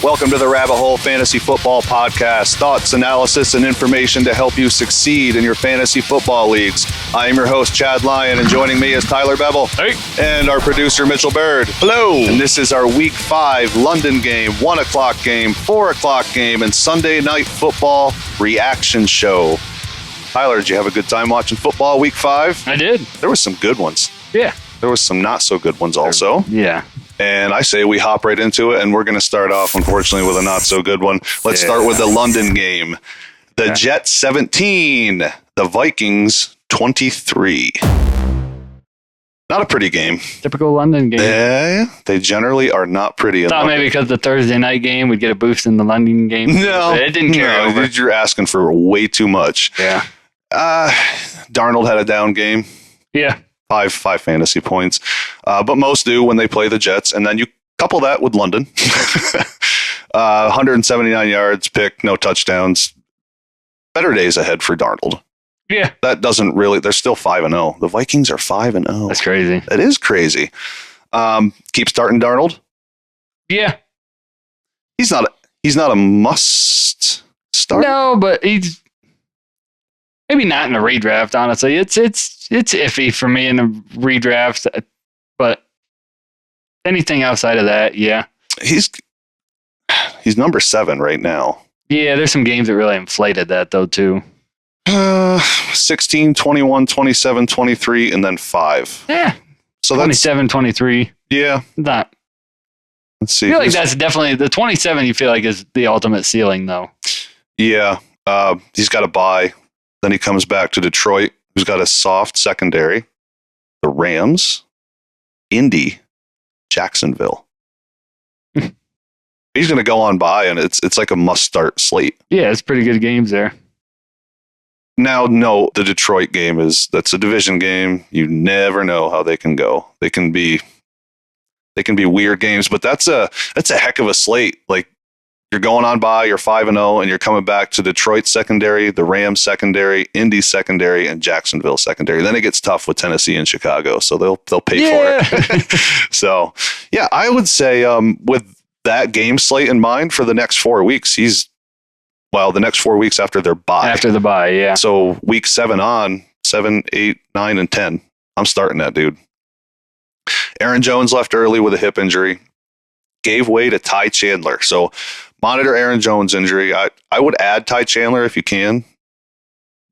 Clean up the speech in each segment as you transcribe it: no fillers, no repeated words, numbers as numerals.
Welcome to the Rabbit Hole Fantasy Football Podcast. Thoughts, analysis, and information to help you succeed in your fantasy football leagues. I am your host, Chad Lyon, and joining me is Tyler Bevel. Hey. And our producer, Mitchell Bird. Hello. And this is our Week 5 London game, 1 o'clock game, 4 o'clock game, and Sunday Night Football reaction show. Tyler, did you have a good time watching football Week 5? I did. There was some good ones. Yeah. There was some not so good ones also. Yeah. And I say we hop right into it, and we're going to start off, unfortunately, with a not so good one. Let's start with the London game. The Jets 17, the Vikings 23. Not a pretty game. Typical London game. They generally are not pretty. Thought maybe because the Thursday night game would get a boost in the London game. No. It didn't carry over. You're asking for way too much. Yeah. Darnold had a down game. Yeah. Five fantasy points. But most do when they play the Jets. And then you couple that with London. 179 yards, pick, no touchdowns. Better days ahead for Darnold. Yeah. That doesn't really, they're still 5-0. The Vikings are 5-0. That's crazy. That is crazy. Keep starting Darnold. Yeah. He's not a must start. No, but he's maybe not in a redraft, honestly. It's iffy for me in a redraft, but anything outside of that, yeah. He's number 7 right now. Yeah, there's some games that really inflated that though too. 16, 21, 27, 23, and then 5. Yeah. So 27, 23. Yeah. Not. Let's see. I feel like that's definitely the 27 you feel like is the ultimate ceiling though. Yeah. He's got a bye. Then he comes back to Detroit, who's got a soft secondary. The Rams, Indy, Jacksonville. He's going to go on by, and it's like a must-start slate. Yeah, it's pretty good games there. Now, no, the Detroit game that's a division game. You never know how they can go. They can be weird games, but that's a heck of a slate. Like, you're going on by, you're 5-0, and you're coming back to Detroit secondary, the Rams secondary, Indy secondary, and Jacksonville secondary. Then it gets tough with Tennessee and Chicago, so they'll pay for it. So, yeah, I would say with that game slate in mind for the next 4 weeks, the next 4 weeks after their bye. After the bye, yeah. So week 7 on, 7, 8, 9, and 10. I'm starting that dude. Aaron Jones left early with a hip injury. Gave way to Ty Chandler. So monitor Aaron Jones' injury. I would add Ty Chandler if you can.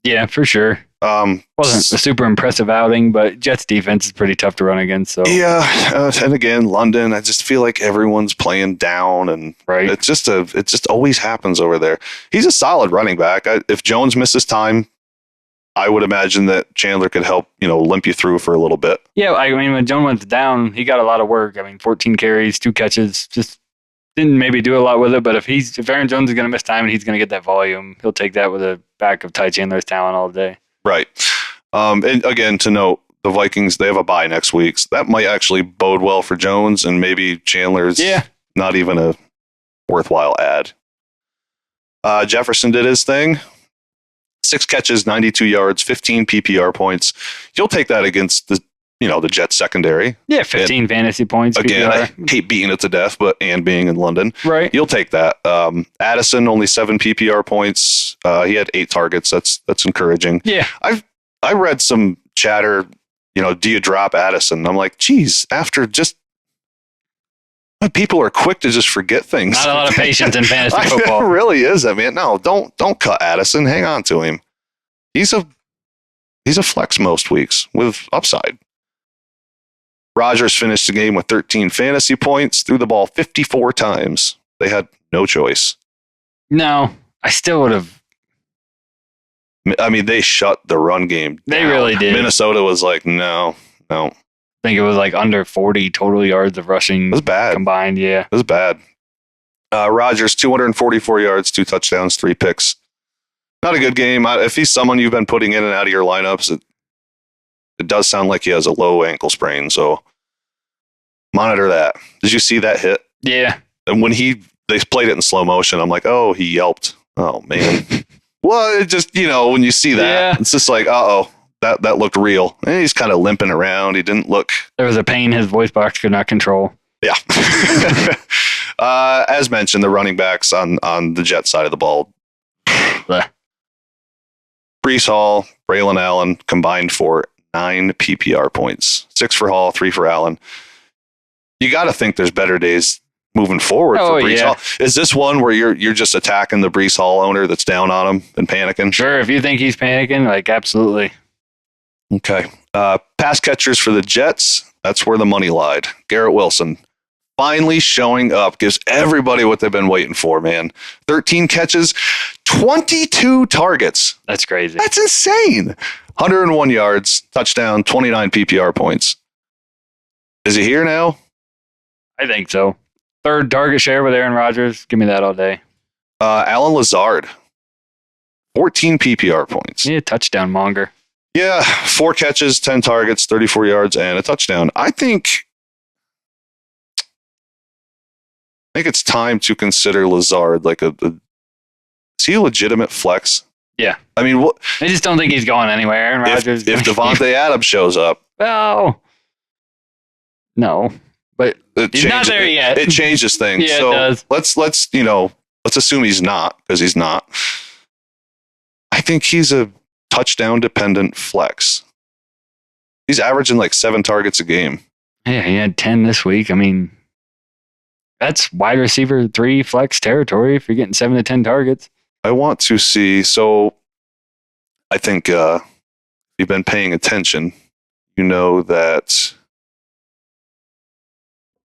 Yeah, for sure. Wasn't a super impressive outing, but Jets defense is pretty tough to run against. So yeah, and again, London. I just feel like everyone's playing down, and right. It just always happens over there. He's a solid running back. If Jones misses time, I would imagine that Chandler could help, limp you through for a little bit. Yeah, I mean, when Jones went down, he got a lot of work. I mean, 14 carries, 2 catches, just didn't maybe do a lot with it. But if Aaron Jones is going to miss time and he's going to get that volume, he'll take that with a back of Ty Chandler's talent all day. Right. And again, to note, the Vikings, they have a bye next week. So that might actually bode well for Jones, and maybe Chandler's not even a worthwhile ad. Jefferson did his thing. 6 catches, 92 yards, 15 PPR points. You'll take that against the Jets secondary. Yeah, 15 fantasy points. Again, PPR. I hate beating it to death, and being in London. Right. You'll take that. Addison, only 7 PPR points. He had 8 targets. That's encouraging. Yeah. I read some chatter, do you drop Addison? I'm like, geez, after just people are quick to just forget things. Not a lot of patience in fantasy football. It really is. I mean, no, don't cut Addison. Hang on to him. He's a flex most weeks with upside. Rodgers finished the game with 13 fantasy points, threw the ball 54 times. They had no choice. No, I still would have. I mean, they shut the run game down. They really did. Minnesota was like, no. I think it was like under 40 total yards of rushing. It was bad. Combined, yeah. It was bad. Rodgers, 244 yards, 2 touchdowns, 3 picks. Not a good game. If he's someone you've been putting in and out of your lineups, it does sound like he has a low ankle sprain, so monitor that. Did you see that hit? Yeah. And when they played it in slow motion, I'm like, oh, he yelped. Oh, man. Well, it just, when you see that, It's just like, uh-oh, that looked real. And he's kind of limping around. He didn't look. There was a pain his voice box could not control. Yeah. As mentioned, the running backs on the Jet side of the ball. Breece Hall, Braylon Allen combined for 9 PPR points. 6 for Hall, 3 for Allen. You got to think there's better days moving forward for Breece Hall. Is this one where you're just attacking the Breece Hall owner that's down on him and panicking? Sure, if you think he's panicking, like absolutely. Okay. Pass catchers for the Jets. That's where the money lied. Garrett Wilson finally showing up, gives everybody what they've been waiting for, man. 13 catches, 22 targets. That's crazy. That's insane. 101 yards, touchdown, 29 PPR points. Is he here now? I think so. Third target share with Aaron Rodgers. Give me that all day. Alan Lazard, 14 PPR points. Yeah, touchdown monger. Yeah, 4 catches, 10 targets, 34 yards, and a touchdown. I think it's time to consider Lazard like is he a legitimate flex? Yeah. I mean, I just don't think he's going anywhere. Aaron Rodgers. If Devontae Adams shows up. Well, no. But he's not there yet. It changes things. Yeah, so it does. Let's assume he's not, because he's not. I think he's a touchdown-dependent flex. He's averaging like 7 targets a game. Yeah, he had 10 this week. I mean, that's wide receiver 3 flex territory if you're getting 7 to 10 targets. I want to see. So I think if you've been paying attention, you know that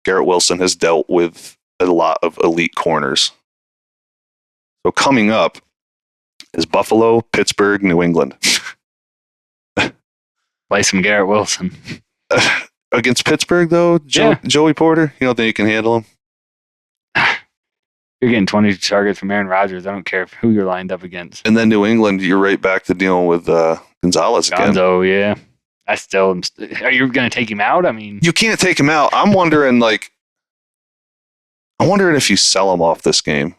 Garrett Wilson has dealt with a lot of elite corners. So coming up is Buffalo, Pittsburgh, New England. Play some Garrett Wilson. Against Pittsburgh, though, Joey Porter, you don't think you can handle him? You're getting 20 targets from Aaron Rodgers. I don't care who you're lined up against. And then New England, you're right back to dealing with Gonzalez again. Gonzo, yeah. I still am. Are you going to take him out? I mean, you can't take him out. I'm wondering if you sell him off this game.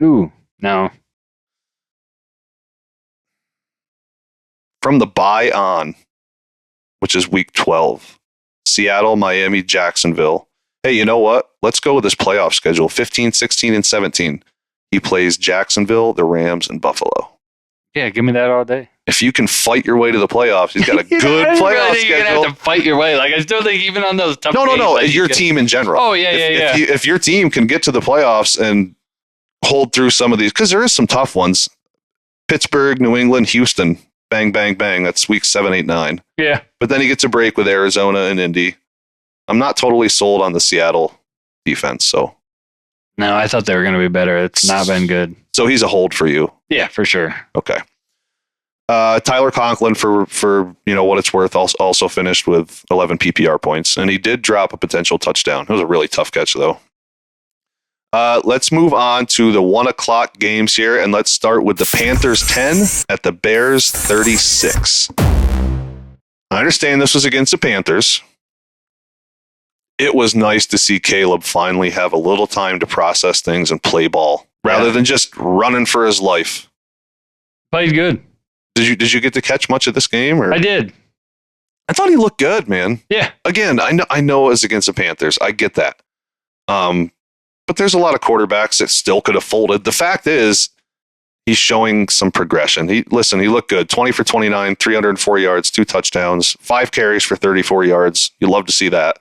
Ooh, no. From the bye on, which is week 12, Seattle, Miami, Jacksonville. Hey, you know what? Let's go with this playoff schedule. 15, 16, and 17. He plays Jacksonville, the Rams, and Buffalo. Yeah, give me that all day. If you can fight your way to the playoffs, he's got a good playoff schedule. You're going to have to fight your way. Like, I still think even on those tough games. No. Like, your team in general. Oh, yeah. If your team can get to the playoffs and hold through some of these, because there is some tough ones. Pittsburgh, New England, Houston. Bang, bang, bang. That's week 7, 8, 9. Yeah. But then he gets a break with Arizona and Indy. I'm not totally sold on the Seattle defense. So no, I thought they were going to be better. It's not been good. So he's a hold for you. Yeah, for sure. Okay. Tyler Conklin, for what it's worth, also finished with 11 PPR points, and he did drop a potential touchdown. It was a really tough catch, though. Let's move on to the 1:00 games here, and let's start with the Panthers 10 at the Bears 36. I understand this was against the Panthers. It was nice to see Caleb finally have a little time to process things and play ball rather than just running for his life. Played good. Did you get to catch much of this game? Or? I did. I thought he looked good, man. Yeah. Again, I know it was against the Panthers. I get that. But there's a lot of quarterbacks that still could have folded. The fact is, he's showing some progression. He looked good. 20 for 29, 304 yards, 2 touchdowns, 5 carries for 34 yards. You love to see that.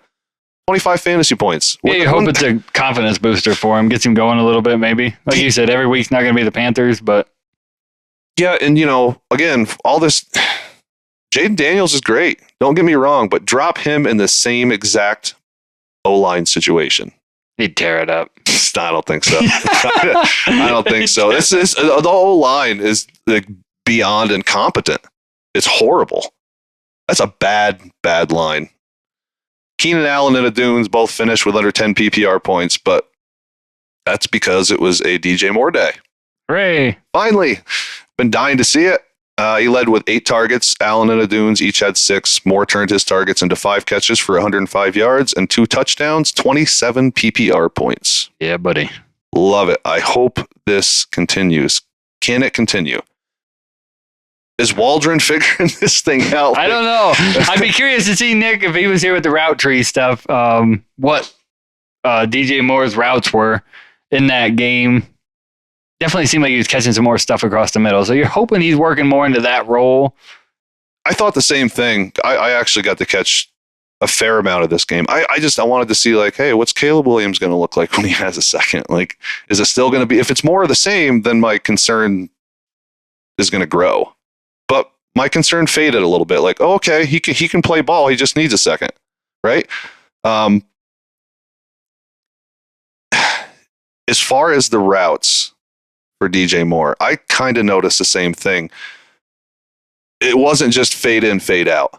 25 fantasy points. Yeah, you hope it's a confidence booster for him. Gets him going a little bit, maybe. Like you said, every week's not going to be the Panthers, but... Yeah, and, again, all this... Jaden Daniels is great. Don't get me wrong, but drop him in the same exact O-line situation. He'd tear it up. I don't think so. I don't think so. The O-line is beyond incompetent. It's horrible. That's a bad line. Keenan Allen and Adunes both finished with under 10 PPR points, but that's because it was a DJ Moore day. Hooray. Finally. Been dying to see it. He led with 8 targets. Allen and Adunes each had 6. Moore turned his targets into 5 catches for 105 yards and 2 touchdowns, 27 PPR points. Yeah, buddy. Love it. I hope this continues. Can it continue? Is Waldron figuring this thing out? I don't know. I'd be curious to see Nick, if he was here with the route tree stuff, what DJ Moore's routes were in that game. Definitely seemed like he was catching some more stuff across the middle. So you're hoping he's working more into that role. I thought the same thing. I actually got to catch a fair amount of this game. I wanted to see, like, hey, what's Caleb Williams going to look like when he has a second? Like, is it still going to be, if it's more of the same, then my concern is going to grow. But my concern faded a little bit. Like, oh, okay, he can play ball. He just needs a second, right? As far as the routes for DJ Moore, I kind of noticed the same thing. It wasn't just fade in, fade out.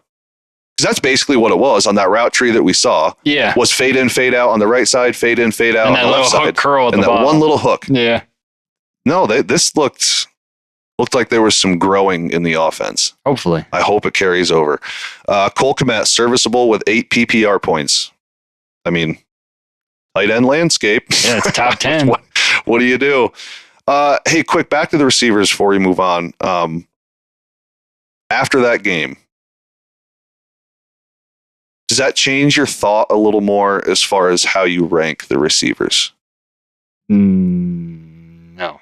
Because that's basically what it was on that route tree that we saw. Yeah. Was fade in, fade out on the right side, fade in, fade out and on the left side. Hook curl at and the that bottom. one little hook. Yeah. No, this looked like there was some growing in the offense. Hopefully. I hope it carries over. Cole Kmet, serviceable with 8 PPR points. I mean, tight end landscape. Yeah, it's top 10. What do you do? Hey, quick, back to the receivers before we move on. After that game, does that change your thought a little more as far as how you rank the receivers? No.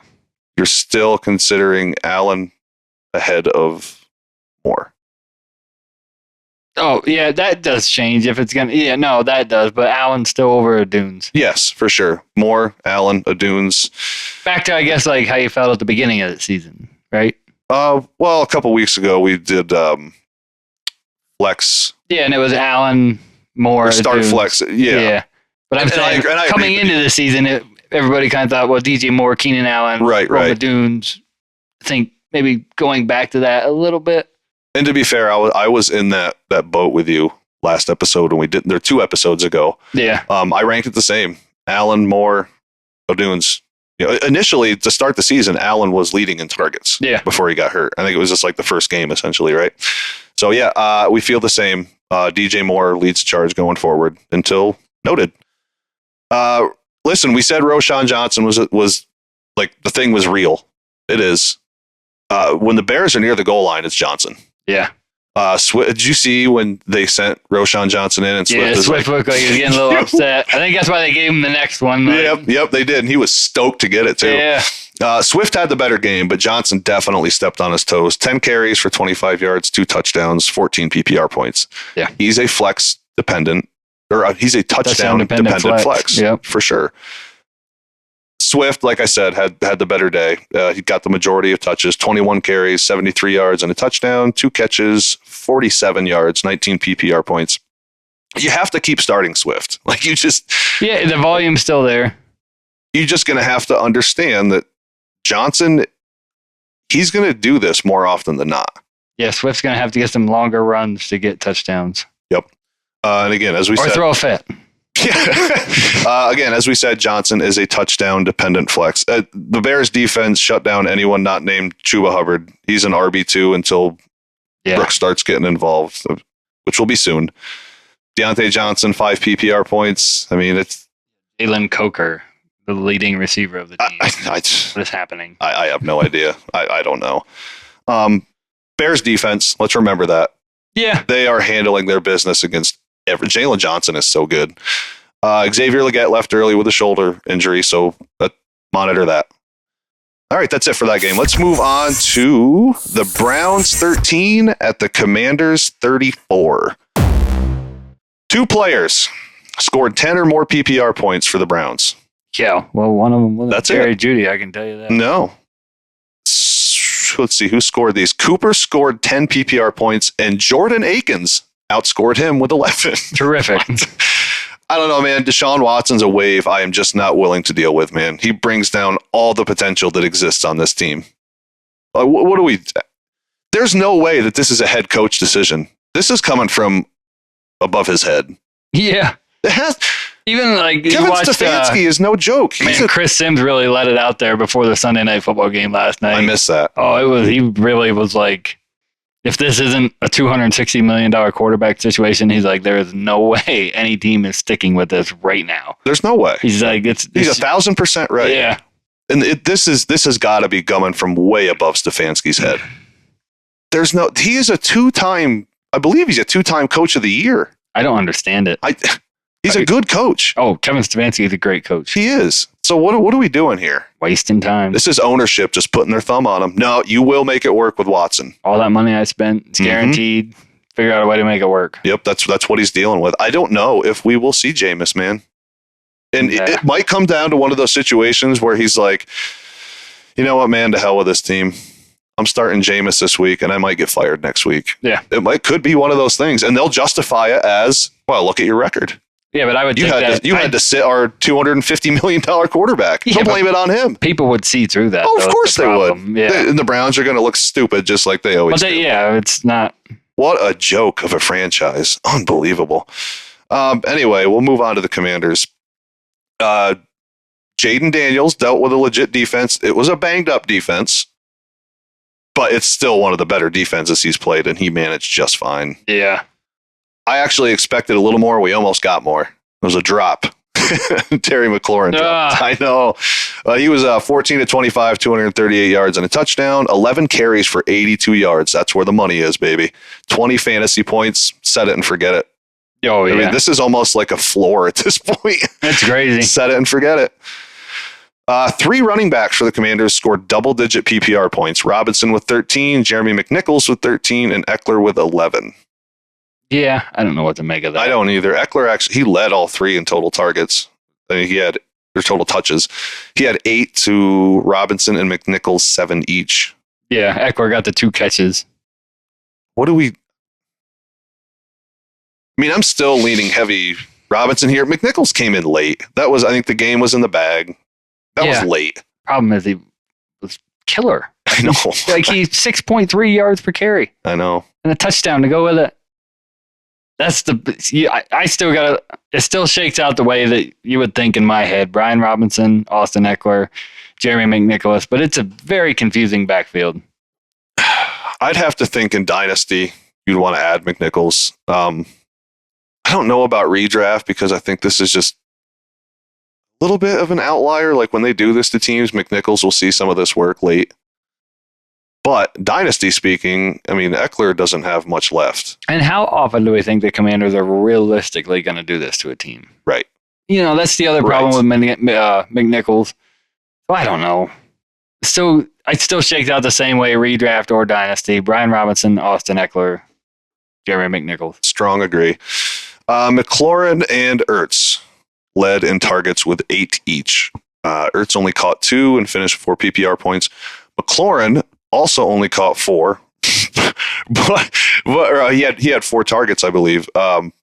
You're still considering Allen ahead of Moore. Oh, yeah, that does change if it's going to. Yeah, no, that does. But Allen's still over Adunes. Yes, for sure. Moore, Allen, Adunes. Back to, I guess, like how you felt at the beginning of the season, right? Well, a couple weeks ago, we did flex. Yeah, and it was Allen, Moore, start Adunes. Flex. Yeah. But I'm saying, coming into the season, everybody kind of thought, well, DJ Moore, Keenan Allen, right. Adunes. I think maybe going back to that a little bit. And to be fair, I was in that boat with you last episode, and we did. There 2 episodes ago. Yeah. I ranked it the same: Allen, Moore, Adunes. Initially, to start the season, Allen was leading in targets. Yeah. Before he got hurt, I think it was just like the first game, essentially, right? So yeah, we feel the same. DJ Moore leads the charge going forward until noted. Listen, we said Roschon Johnson was like the thing was real. It is. When the Bears are near the goal line, it's Johnson. Yeah. Did you see when they sent Roschon Johnson in? And Swift looked like he was getting a little upset. I think that's why they gave him the next one. Like, yep, they did. And he was stoked to get it, too. Yeah. Swift had the better game, but Johnson definitely stepped on his toes. 10 carries for 25 yards, 2 touchdowns, 14 PPR points. Yeah. He's a flex dependent, or he's a touchdown dependent flex. Yep. For sure. Swift, like I said, had the better day. He got the majority of touches, 21 carries, 73 yards, and a touchdown, 2 catches, 47 yards, 19 PPR points. You have to keep starting Swift. Like yeah, the volume's still there. You're just going to have to understand that Johnson, he's going to do this more often than not. Yeah, Swift's going to have to get some longer runs to get touchdowns. Yep. And again, as we said, or throw a fit. Yeah. Again, as we said, Johnson is a touchdown dependent flex. The Bears defense shut down anyone not named Chuba Hubbard. He's an RB2 until Brooks starts getting involved, which will be soon. Deontay Johnson, 5 PPR points. I mean, it's Jalen Coker, the leading receiver of the team. What is happening? I have no idea. I don't know. Bears defense, let's remember that. Yeah. They are handling their business against Jalen Johnson is so good. Xavier Legette left early with a shoulder injury, so monitor that. All right, that's it for that game. Let's move on to the Browns 13 at the Commanders 34. 2 players scored 10 or more PPR points for the Browns. Yeah, well, one of them was Jerry Jeudy, I can tell you that. No. Let's see who scored these. Cooper scored 10 PPR points, and Jordan Akins outscored him with 11. Terrific. I don't know, man. Deshaun Watson's a wave I am just not willing to deal with, man. He brings down all the potential that exists on this team. What do we... There's no way that this is a head coach decision. This is coming from above his head. Yeah. It has... Even like Kevin Stefanski is no joke. Chris Sims really let it out there before the Sunday Night Football game last night. I missed that. Oh, he really was like, if this isn't a $260 million quarterback situation, he's like, there is no way any team is sticking with this right now. There's no way. He's like, he's 1,000% right. Yeah. And this has got to be coming from way above Stefanski's head. He is I believe he's a 2-time coach of the year. I don't understand it. He's a good coach. Oh, Kevin Stefanski is a great coach. He is. So what are we doing here? Wasting time. This is ownership just putting their thumb on him. No, you will make it work with Watson. All that money I spent, it's guaranteed. Figure out a way to make it work. Yep, that's what he's dealing with. I don't know if we will see Jameis, man. And it might come down to one of those situations where he's like, you know what, man, to hell with this team. I'm starting Jameis this week, and I might get fired next week. Yeah. Could be one of those things. And they'll justify it as, well, look at your record. Yeah, but I would think had to sit our $250 million quarterback. Don't blame it on him. People would see through that. Oh, of course they would. Yeah. And the Browns are going to look stupid just like they always do. Yeah, it's not. What a joke of a franchise. Unbelievable. Anyway, we'll move on to the Commanders. Jaden Daniels dealt with a legit defense. It was a banged up defense, but it's still one of the better defenses he's played, and he managed just fine. Yeah. I actually expected a little more. We almost got more. It was a drop. Terry McLaurin dropped. I know. He was 14 to 25, 238 yards and a touchdown, 11 carries for 82 yards. That's where the money is, baby. 20 fantasy points. Set it and forget it. Oh, yeah. I mean, this is almost like a floor at this point. That's crazy. Set it and forget it. 3 running backs for the Commanders scored double-digit PPR points. Robinson with 13, Jeremy McNichols with 13, and Eckler with 11. Yeah, I don't know what to make of that. I don't either. Eckler actually, he led all 3 in total targets. I mean, he had their total touches. He had 8 to Robinson and McNichols 7 each. Yeah, Eckler got the 2 catches. I mean, I'm still leaning heavy Robinson here. McNichols came in late. I think the game was in the bag. That was late. Problem is he was killer. I know. Like he's 6.3 yards per carry. I know. And a touchdown to go with it. That's I still got to, it still shakes out the way that you would think in my head. Brian Robinson, Austin Eckler, Jeremy McNichols, but it's a very confusing backfield. I'd have to think in Dynasty, you'd want to add McNichols. I don't know about redraft because I think this is just a little bit of an outlier. Like when they do this to teams, McNichols will see some of this work late. But Dynasty speaking, I mean, Eckler doesn't have much left. And how often do we think the Commanders are realistically going to do this to a team? Right. You know, that's the other problem with McNichols. I don't know. So it still shakes out the same way, redraft or Dynasty. Brian Robinson, Austin Eckler, Jeremy McNichols. Strong agree. McLaurin and Ertz led in targets with 8 each. Ertz only caught 2 and finished 4 PPR points. McLaurin also only caught 4, but he had 4 targets, I believe, and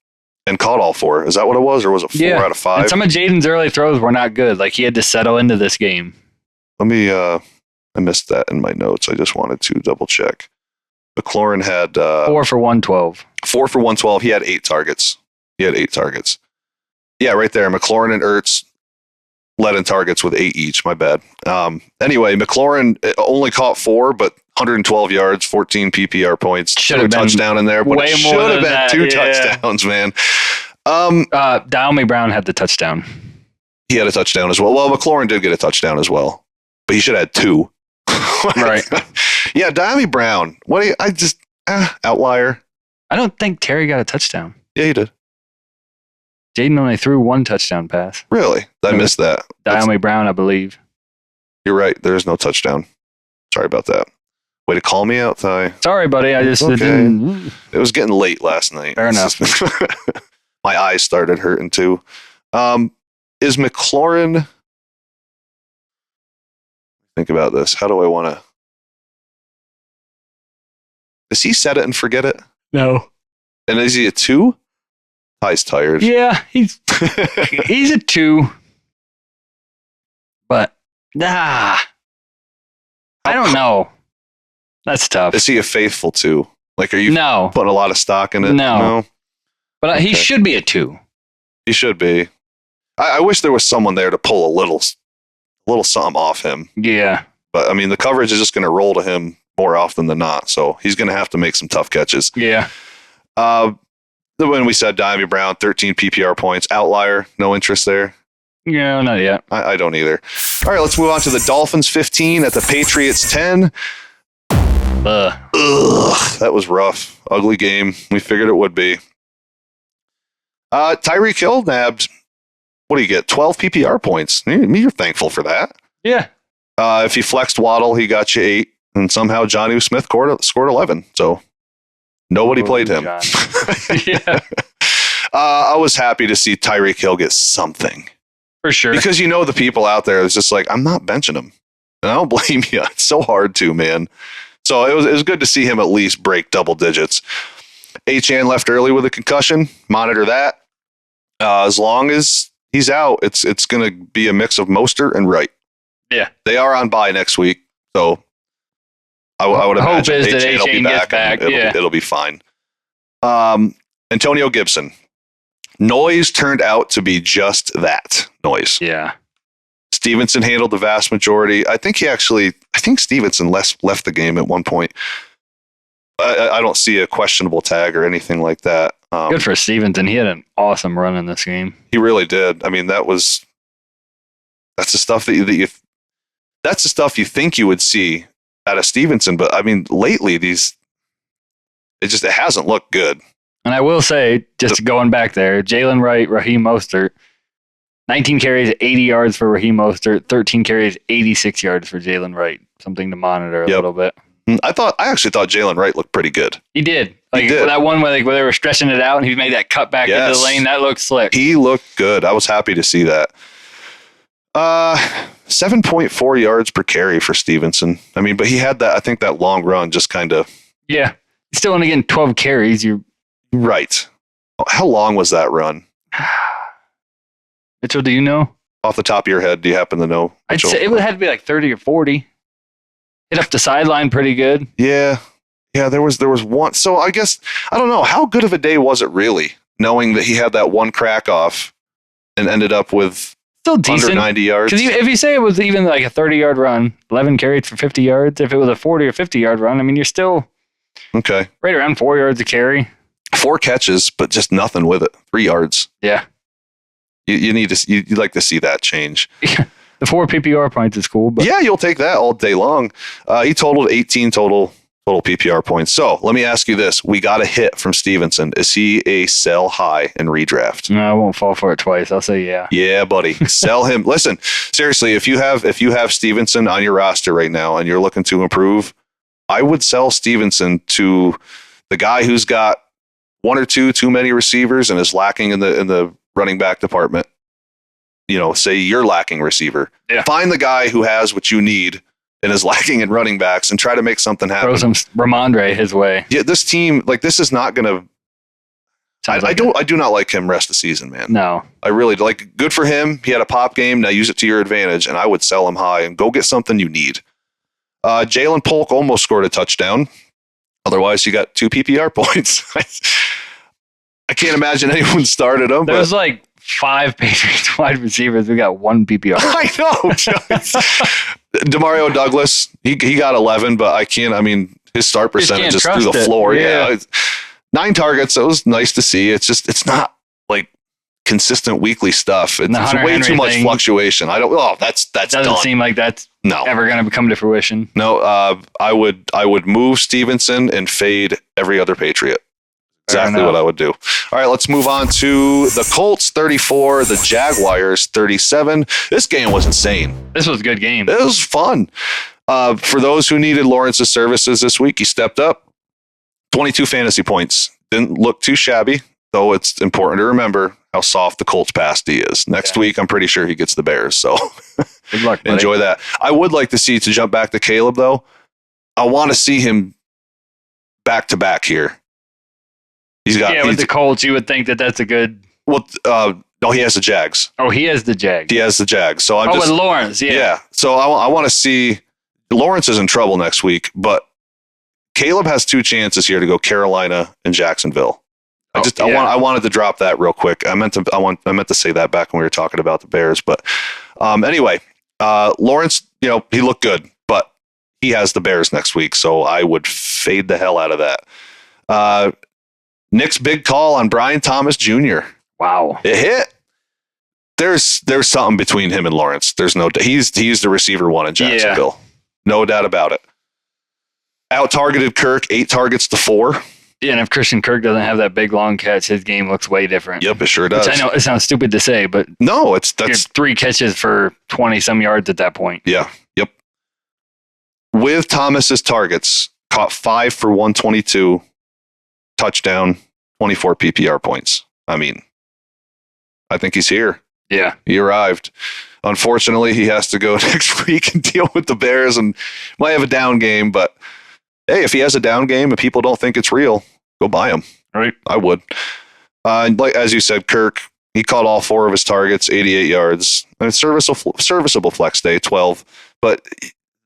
caught all 4. Is that what it was, or was it 4 out of 5? And some of Jaden's early throws were not good. Like he had to settle into this game. Let me. I missed that in my notes. I just wanted to double check. McLaurin had 4 for 112. 4 for 112. He had 8 targets. Yeah, right there. McLaurin and Ertz led in targets with 8 each. My bad. Anyway, McLaurin only caught 4, but 112 yards, 14 PPR points. Should have been a touchdown in there, but it should have been 2 touchdowns, man. Diami Brown had the touchdown. He had a touchdown as well. Well, McLaurin did get a touchdown as well, but he should have had 2. Right. Yeah, Diami Brown. Outlier. I don't think Terry got a touchdown. Yeah, he did. Jaden only threw 1 touchdown pass. Really? I missed that. Diami Brown, I believe. You're right. There is no touchdown. Sorry about that. Way to call me out, Ty. Sorry, buddy. I just didn't. It was getting late last night. Fair enough. My eyes started hurting too. Is McLaurin... Think about this. How do I want to... Does he set it and forget it? No. And is he a 2? Ty's tired. Yeah, he's a 2. But, I don't know. That's tough. Is he a faithful 2? Like, are you putting a lot of stock in it? No. But he should be a 2. He should be. I wish there was someone there to pull a little something off him. Yeah. But, I mean, the coverage is just going to roll to him more often than not. So he's going to have to make some tough catches. Yeah. When we said Diami Brown, 13 PPR points. Outlier, no interest there? No, not yet. I don't either. All right, let's move on to the Dolphins 15 at the Patriots 10. Ugh, that was rough. Ugly game. We figured it would be. Tyreek Hill nabbed, what do you get? 12 PPR points. You're thankful for that. Yeah. If you flexed Waddle, he got you 8. And somehow Jonnu Smith scored 11. So nobody played him. Yeah. I was happy to see Tyreek Hill get something. For sure. Because the people out there, it's just like, I'm not benching him. And I don't blame you. It's so hard to, man. So it was good to see him at least break double digits. Achane left early with a concussion. Monitor that. As long as he's out, it's going to be a mix of Mostert and Wright. Yeah. They are on bye next week. So I would imagine Achane will be back. It'll be fine. Antonio Gibson. Noise turned out to be just that, noise. Yeah. Stevenson handled the vast majority. I think Stevenson left the game at one point. I don't see a questionable tag or anything like that. Good for Stevenson. He had an awesome run in this game. He really did. I mean, that's the stuff that's the stuff you think you would see out of Stevenson. But I mean, lately it hasn't looked good. And I will say, just going back there, Jalen Wright, Raheem Mostert, 19 carries, 80 yards for Raheem Mostert, 13 carries, 86 yards for Jalen Wright. Something to monitor a little bit. I actually thought Jalen Wright looked pretty good. He did. That one where they were stretching it out and he made that cut back into the lane, that looked slick. He looked good. I was happy to see that. 7.4 yards per carry for Stevenson. I mean, but he had that, I think that long run just kind of. Yeah. Still only getting 12 carries. You're right. How long was that run? Mitchell, do you know? Off the top of your head, do you happen to know? I'd say it would have to be like 30 or 40. Hit up the sideline pretty good. Yeah. Yeah, there was one. So I guess, I don't know, how good of a day was it really, knowing that he had that one crack off and ended up with still decent. Under 90 yards? Because if you say it was even like a 30-yard run, 11 carries for 50 yards, if it was a 40 or 50-yard run, I mean, you're still okay, right around 4 yards a carry. 4 catches, but just nothing with it. 3 yards. Yeah. You'd like to see that change. Yeah. The 4 PPR points is cool. But yeah, you'll take that all day long. He totaled 18 total PPR points. So let me ask you this. We got a hit from Stevenson. Is he a sell high and redraft? No, I won't fall for it twice. I'll say yeah. Yeah, buddy. Sell him. Listen, seriously, if you have Stevenson on your roster right now and you're looking to improve, I would sell Stevenson to the guy who's got 1 or 2 too many receivers and is lacking in the running back department. Say you're lacking receiver. Yeah. Find the guy who has what you need and is lacking in running backs and try to make something happen. Throw some Ramondre his way. Yeah, this team, this is not going to. I do not like him rest of the season, man. No. I really like. Good for him. He had a pop game. Now use it to your advantage, and I would sell him high and go get something you need. Jalen Polk almost scored a touchdown. Otherwise, you got 2 PPR points. I can't imagine anyone started him. There's 5 Patriots wide receivers. We got 1 PPR. I know. Demario Douglas, he got 11, but I can't. I mean, his start percentage is through the floor. Yeah. 9 targets. It was nice to see. It's not consistent weekly stuff. It's way too much fluctuation. That's doesn't done. Seem like that's ever going to come to fruition. No, I would move Stevenson and fade every other Patriot. Exactly what I would do. All right, let's move on to the Colts 34, the Jaguars 37. This game was insane. This was a good game. It was fun. For those who needed Lawrence's services this week, he stepped up. 22 fantasy points. Didn't look too shabby, though it's important to remember how soft the Colts pass D is. Next week, I'm pretty sure he gets the Bears, so good luck, buddy. Enjoy that. I would like to jump back to Caleb, though. I want to see him back-to-back here. With the Colts, you would think that's a good. Well, no, he has the Jags. Oh, he has the Jags. He has the Jags. So with Lawrence, yeah. Yeah. So I want to see Lawrence is in trouble next week, but Caleb has 2 chances here to go Carolina and Jacksonville. I wanted to drop that real quick. I meant to say that back when we were talking about the Bears, but anyway, Lawrence, he looked good, but he has the Bears next week, so I would fade the hell out of that. Nick's big call on Brian Thomas Jr. Wow. It hit. There's something between him and Lawrence. There's no doubt. He's the receiver 1 in Jacksonville. Yeah. No doubt about it. Out-targeted Kirk, 8 targets to 4. Yeah, and if Christian Kirk doesn't have that big long catch, his game looks way different. Yep, it sure does. Which I know it sounds stupid to say, but no, that's 3 catches for 20 some yards at that point. Yeah, yep. With Thomas's targets, caught 5 for 122, touchdown, 24 PPR points. I mean, I think he's here. Yeah, he arrived. Unfortunately, he has to go next week and deal with the Bears and might have a down game. But hey, if he has a down game and people don't think it's real, go buy him. Right. I would. Like as you said, Kirk, he caught all 4 of his targets, 88 yards. And serviceable flex day, 12. But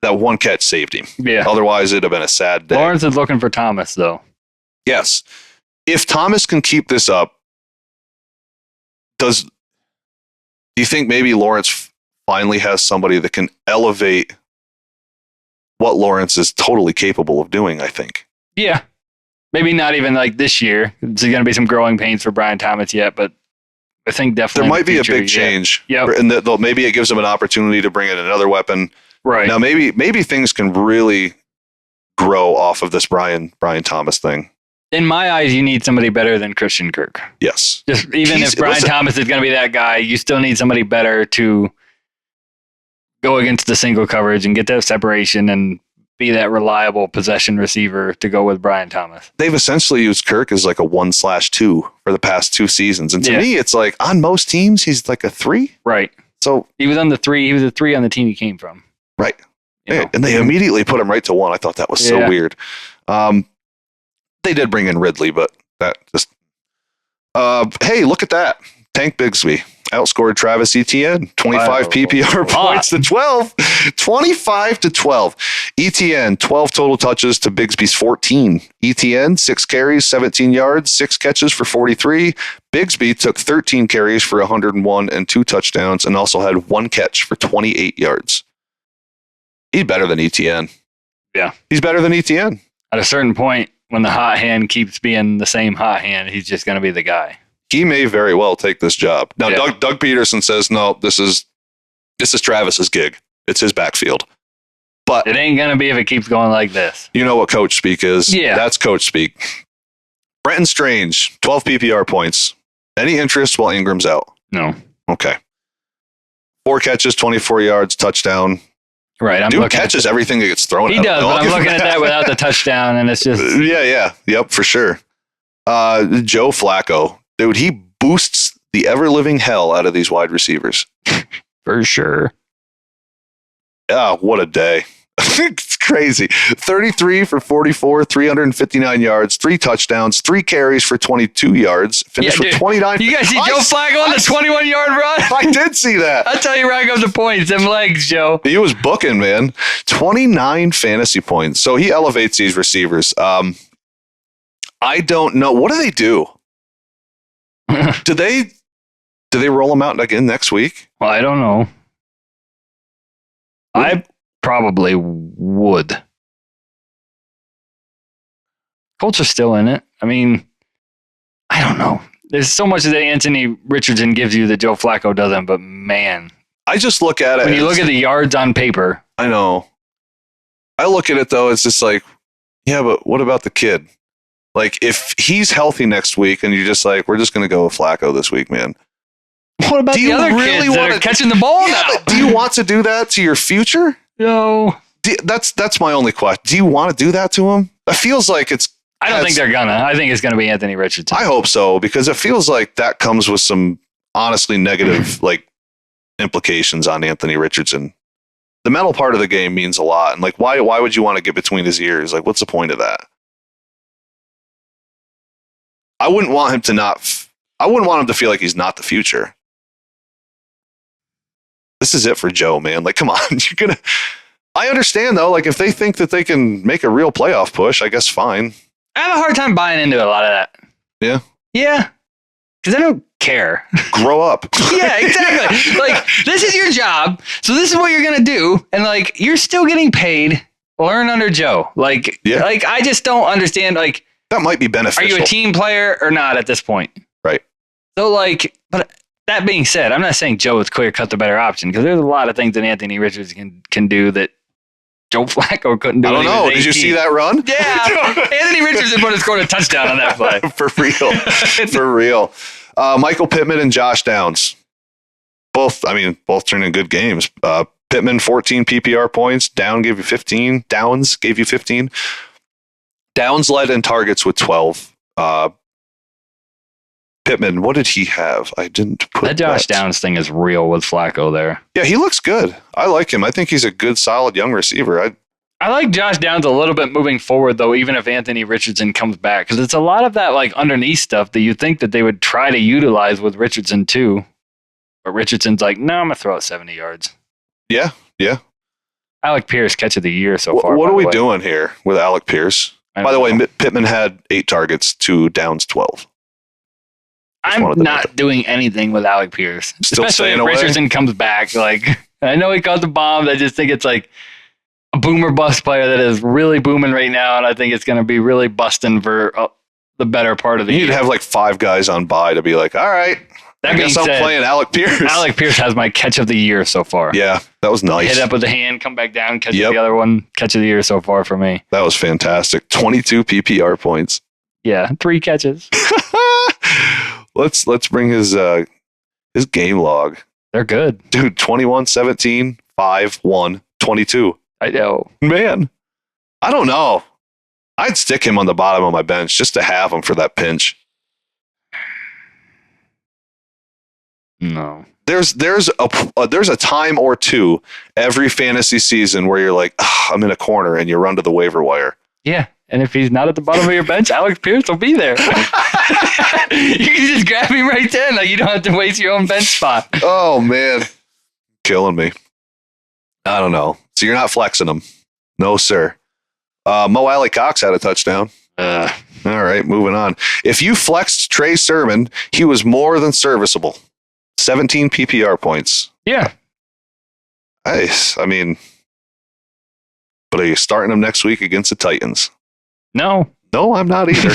that one catch saved him. Yeah. Otherwise, it'd have been a sad day. Lawrence is looking for Thomas, though. Yes. If Thomas can keep this up, do you think maybe Lawrence finally has somebody that can elevate what Lawrence is totally capable of doing, I think? Yeah. Maybe not even like this year. There's going to be some growing pains for Brian Thomas yet, but I think definitely there might be a big change. Yeah. And maybe it gives him an opportunity to bring in another weapon. Right. Now, maybe things can really grow off of this Brian Thomas thing. In my eyes, you need somebody better than Christian Kirk. Yes. Just even if Brian Thomas is going to be that guy, you still need somebody better to go against the single coverage and get that separation and be that reliable possession receiver to go with Brian Thomas. They've essentially used Kirk as like a 1/2 for the past 2 seasons. And to me, it's like on most teams, he's like a 3. Right. So he was on the 3. He was a 3 on the team he came from. Right. And they immediately put him right to 1. I thought that was so weird. They did bring in Ridley, but that just... hey, look at that. Tank Bigsby outscored Travis Etienne. 25 PPR points to 12. 25 to 12. Etienne, 12 total touches to Bigsby's 14. Etienne, 6 carries, 17 yards, 6 catches for 43. Bigsby took 13 carries for 101 and 2 touchdowns and also had 1 catch for 28 yards. He's better than Etienne. Yeah. He's better than Etienne. At a certain point, when the hot hand keeps being the same hot hand, he's just going to be the guy. He may very well take this job. Now, Doug Peterson says, no, this is Travis's gig. It's his backfield. But it ain't going to be if it keeps going like this. You know what coach speak is? Yeah. That's coach speak. Brenton Strange, 12 PPR points. Any interest while Ingram's out? No. Okay. 4 catches, 24 yards, touchdown. Right. Dude catches everything that gets thrown at him. He does, but I'm looking at that without the touchdown, and it's just... Yeah. Yep, for sure. Joe Flacco. Dude, he boosts the ever-living hell out of these wide receivers. For sure. Yeah, what a day. It's crazy. 33 for 44, 359 yards, 3 touchdowns, 3 carries for 22 yards, finished with 29. You guys see Joe Flacco on the 21-yard run? I did see that. I'll tell you, rack up the points. Them legs, Joe. He was booking, man. 29 fantasy points. So he elevates these receivers. I don't know. What do they do? Do they roll them out again next week? Well, I don't know. I probably would. Colts are still in it. I mean, I don't know. There's so much that Anthony Richardson gives you that Joe Flacco doesn't, but man. I just look at it. When you look at the yards on paper. I know. I look at it, though, it's just like, yeah, but what about the kid? Like, if he's healthy next week and you're just like, we're just going to go with Flacco this week, man. What about the other kids that are catching the ball now? But do you want to do that to your future? No. That's my only question. Do you want to do that to him? It feels like it's... I don't think they're gonna. I think it's going to be Anthony Richardson. I hope so, because it feels like that comes with some honestly negative like implications on Anthony Richardson. The mental part of the game means a lot. And like, why would you want to get between his ears? Like, what's the point of that? I wouldn't want him to feel like he's not the future. This is it for Joe, man. Like, come on. I understand, though. Like, if they think that they can make a real playoff push, I guess fine. I have a hard time buying into a lot of that. Yeah? Yeah. Because I don't care. Grow up. Yeah, exactly. Like, this is your job, so this is what you're going to do. And, like, you're still getting paid. Learn under Joe. Like, I just don't understand, like... That might be beneficial. Are you a team player or not at this point? Right. So, like, but that being said, I'm not saying Joe is clear cut the better option because there's a lot of things that Anthony Richards can do that Joe Flacco couldn't do it. I don't know. Did you see that run? Yeah. Anthony Richardson would have scored a touchdown on that play. For real. For real. Michael Pittman and Josh Downs. Both turning good games. Pittman, 14 PPR points. Downs gave you 15. Downs led in targets with 12. Pittman, what did he have? I didn't put that. Josh Downs thing is real with Flacco there. Yeah, he looks good. I like him. I think he's a good, solid young receiver. I like Josh Downs a little bit moving forward, though, even if Anthony Richardson comes back, because it's a lot of that like underneath stuff that you think that they would try to utilize with Richardson too. But Richardson's like, no, I'm going to throw it 70 yards. Yeah. Alec Pierce, catch of the year so far. What are we doing here with Alec Pierce? By the way, Pittman had 8 targets to Downs 12. I'm not doing anything with Alec Pierce. Still especially if Richardson comes back. Like, I know he caught the bomb. I just think it's like a boomer bust player that is really booming right now, and I think it's going to be really busting for the better part of the year. You'd have like 5 guys on bye to be like, all right, I guess I'm playing Alec Pierce. Alec Pierce has my catch of the year so far. Yeah, that was nice. Hit up with the hand, come back down, catch the other one. Catch of the year so far for me. That was fantastic. 22 PPR points. Yeah, 3 catches. Let's bring his game log. They're good. Dude, 21, 17, 5, 1, 22. I know. Man, I don't know. I'd stick him on the bottom of my bench just to have him for that pinch. No. There's a time or two every fantasy season where you're like, I'm in a corner, and you run to the waiver wire. Yeah. And if he's not at the bottom of your bench, Alex Pierce will be there. You can just grab him right then. Like, you don't have to waste your own bench spot. Oh, man. Killing me. I don't know. So you're not flexing him. No, sir. Mo Alley Cox had a touchdown. All right, moving on. If you flexed Trey Sermon, he was more than serviceable. 17 PPR points. Yeah. Nice. I mean, but are you starting him next week against the Titans? No. No, I'm not either.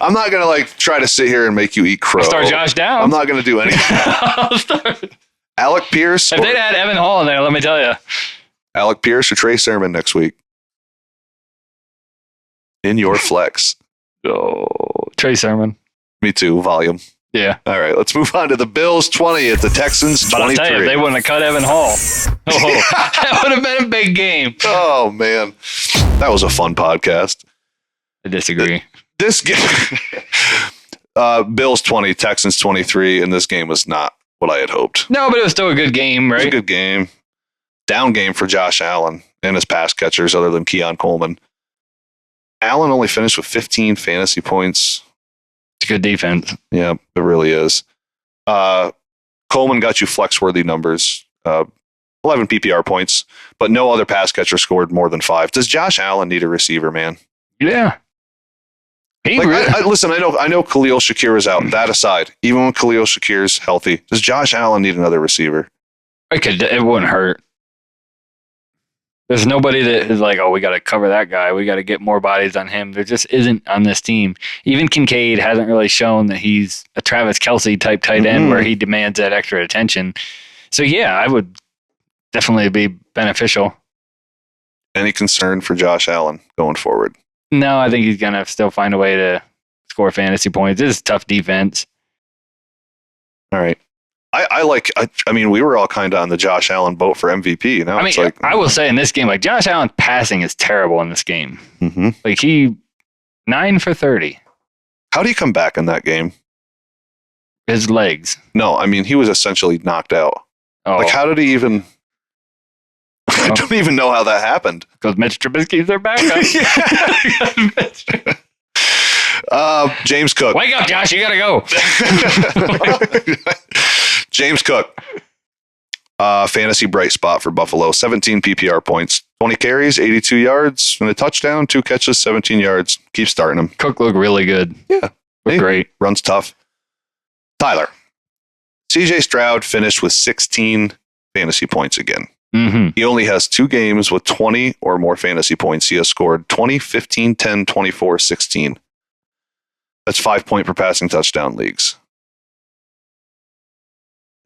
I'm not going to like try to sit here and make you eat crow. I'll start Josh Downs. I'm not going to do anything. Alec Pierce. If they'd had Evan Hall in there, let me tell you. Alec Pierce or Trey Sermon next week. In your flex. Oh, Trey Sermon. Me too, volume. Yeah. All right, let's move on to the Bills 20 at the Texans 23. But I'll tell you, if they wouldn't have cut Evan Hall, that would have been a big game. Oh, man. That was a fun podcast. I disagree. This game, Bills 20, Texans 23, and this game was not what I had hoped. No, but it was still a good game, right? It was a good game. Down game for Josh Allen and his pass catchers other than Keon Coleman. Allen only finished with 15 fantasy points. It's a good defense. Yeah, it really is. Coleman got you flex-worthy numbers. 11 PPR points, but no other pass catcher scored more than 5. Does Josh Allen need a receiver, man? Yeah. Listen, I know Khalil Shakir is out. That aside, even when Khalil Shakir's healthy, does Josh Allen need another receiver? It wouldn't hurt. There's nobody that is like, oh, we got to cover that guy. We got to get more bodies on him. There just isn't on this team. Even Kincaid hasn't really shown that he's a Travis Kelce type tight end where he demands that extra attention. So, yeah, I would definitely be beneficial. Any concern for Josh Allen going forward? No, I think he's going to still find a way to score fantasy points. This is tough defense. All right. I mean, we were all kind of on the Josh Allen boat for MVP. Now it's like, I will say in this game, like Josh Allen's passing is terrible in this game. Mm-hmm. Like he 9 for 30. How do you come back in that game? His legs. No, I mean, he was essentially knocked out. Oh. Like, how did he even... I don't even know how that happened. Because Mitch Trubisky's their backup. James Cook. Wake up, Josh. You got to go. James Cook. Fantasy bright spot for Buffalo. 17 PPR points. 20 carries, 82 yards, and a touchdown. 2 catches, 17 yards. Keep starting him. Cook looked really good. Yeah. Looked great. Runs tough. Tyler. CJ Stroud finished with 16 fantasy points again. Mm-hmm. He only has 2 games with 20 or more fantasy points. He has scored 20, 15, 10, 24, 16. That's 5 point per passing touchdown leagues.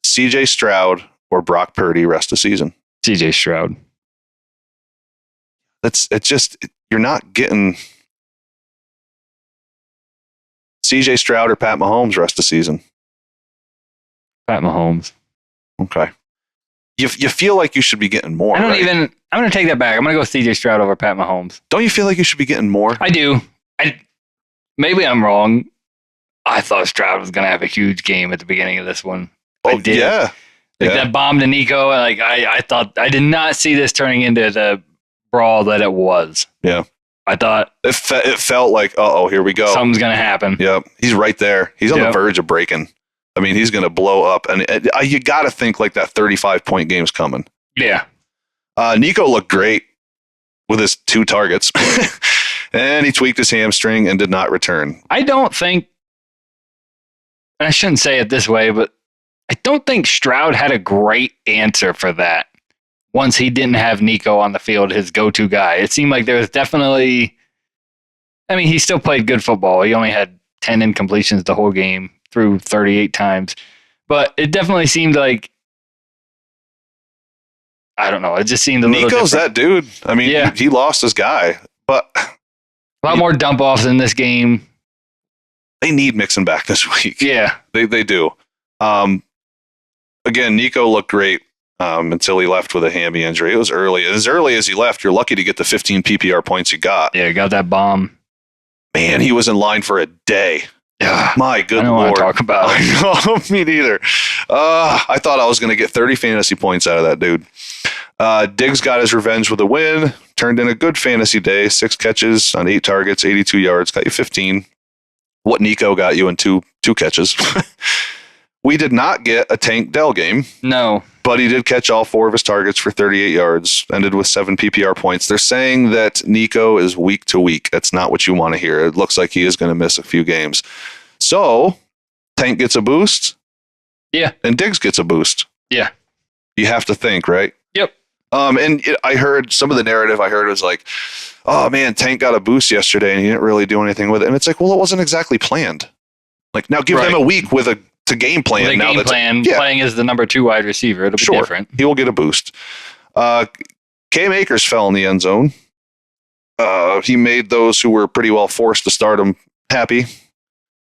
CJ Stroud or Brock Purdy rest of season. CJ Stroud. You're not getting CJ Stroud or Pat Mahomes rest of the season. Pat Mahomes. Okay. You feel like you should be getting more. I'm going to take that back. I'm going to go with CJ Stroud over Pat Mahomes. Don't you feel like you should be getting more? I do. Maybe I'm wrong. I thought Stroud was going to have a huge game at the beginning of this one. Oh, I did. Yeah. That bomb to Nico, I thought, I did not see this turning into the brawl that it was. Yeah. I thought it felt like, here we go. Something's going to happen. Yep. He's right there. He's on the verge of breaking. I mean, he's going to blow up. And you got to think like that 35-point game's coming. Yeah. Nico looked great with his 2 targets. And he tweaked his hamstring and did not return. I don't think, and I shouldn't say it this way, but I don't think Stroud had a great answer for that once he didn't have Nico on the field, his go-to guy. It seemed like there was definitely, I mean, he still played good football. He only had 10 incompletions the whole game, threw 38 times. But it definitely seemed like, I don't know, it just seemed a little Nico's different. that dude. I mean, he lost his guy. But a lot more dump-offs in this game. They need Mixon back this week. Yeah. They do. Again, Nico looked great until he left with a hammy injury. It was early. As early as he left, you're lucky to get the 15 PPR points he got. Yeah, got that bomb. Man, he was in line for a day. Yeah. My good Lord. I don't want to talk about it. Me neither. I thought I was going to get 30 fantasy points out of that dude. Diggs got his revenge with a win. Turned in a good fantasy day. 6 catches on 8 targets, 82 yards. Got you 15. What Nico got you in two catches. We did not get a Tank Dell game. No. But he did catch all 4 of his targets for 38 yards. Ended with 7 PPR points. They're saying that Nico is week to week. That's not what you want to hear. It looks like he is going to miss a few games. So, Tank gets a boost. Yeah. And Diggs gets a boost. Yeah. You have to think, right? Yep. I heard some of the narrative was like, oh man, Tank got a boost yesterday and he didn't really do anything with it. And it's like, well, it wasn't exactly planned. Like, now give him a week with to game plan. With a game plan, playing as the number 2 wide receiver. It'll be different. He will get a boost. Cam Akers fell in the end zone. He made those who were pretty well forced to start him happy.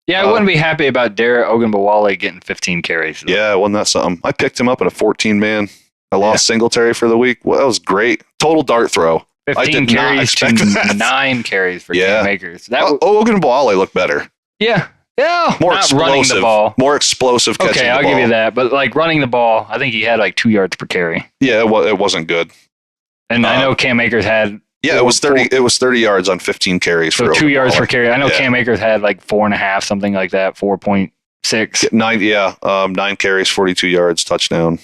Yeah, I wouldn't be happy about Derek Ogunbowale getting 15 carries. Though. Yeah, wasn't that something? I picked him up at a 14-man. I lost Singletary for the week. Well, that was great. Total dart throw. 15 carries to 9 carries for Cam Akers. Ogunbowale looked better. Yeah. Yeah, more not explosive, running the ball. More explosive catching Okay, I'll give you that. But like running the ball, I think he had like 2 yards per carry. Yeah, it wasn't good. And I know Cam Akers had. Yeah, it was 30. It was 30 yards on 15 carries. So for 2 yards per carry. I know Cam Akers had like 4.5, something like that. 4.6. 9. 9 carries, 42 yards, touchdown.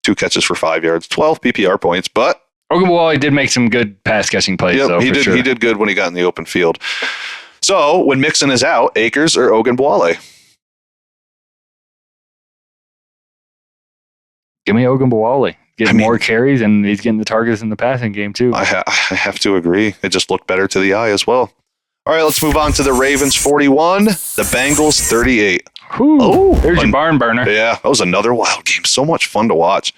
2 catches for 5 yards, 12 PPR points. But Ogunbowale did make some good pass catching plays. Yep, though, he did. Sure. He did good when he got in the open field. So when Mixon is out, Akers or Ogunbowale? Give me Ogunbowale. Getting more carries, and he's getting the targets in the passing game, too. I have to agree. It just looked better to the eye as well. All right, let's move on to the Ravens 41, the Bengals 38. Oh, there's your barn burner. Yeah, that was another wild game. So much fun to watch.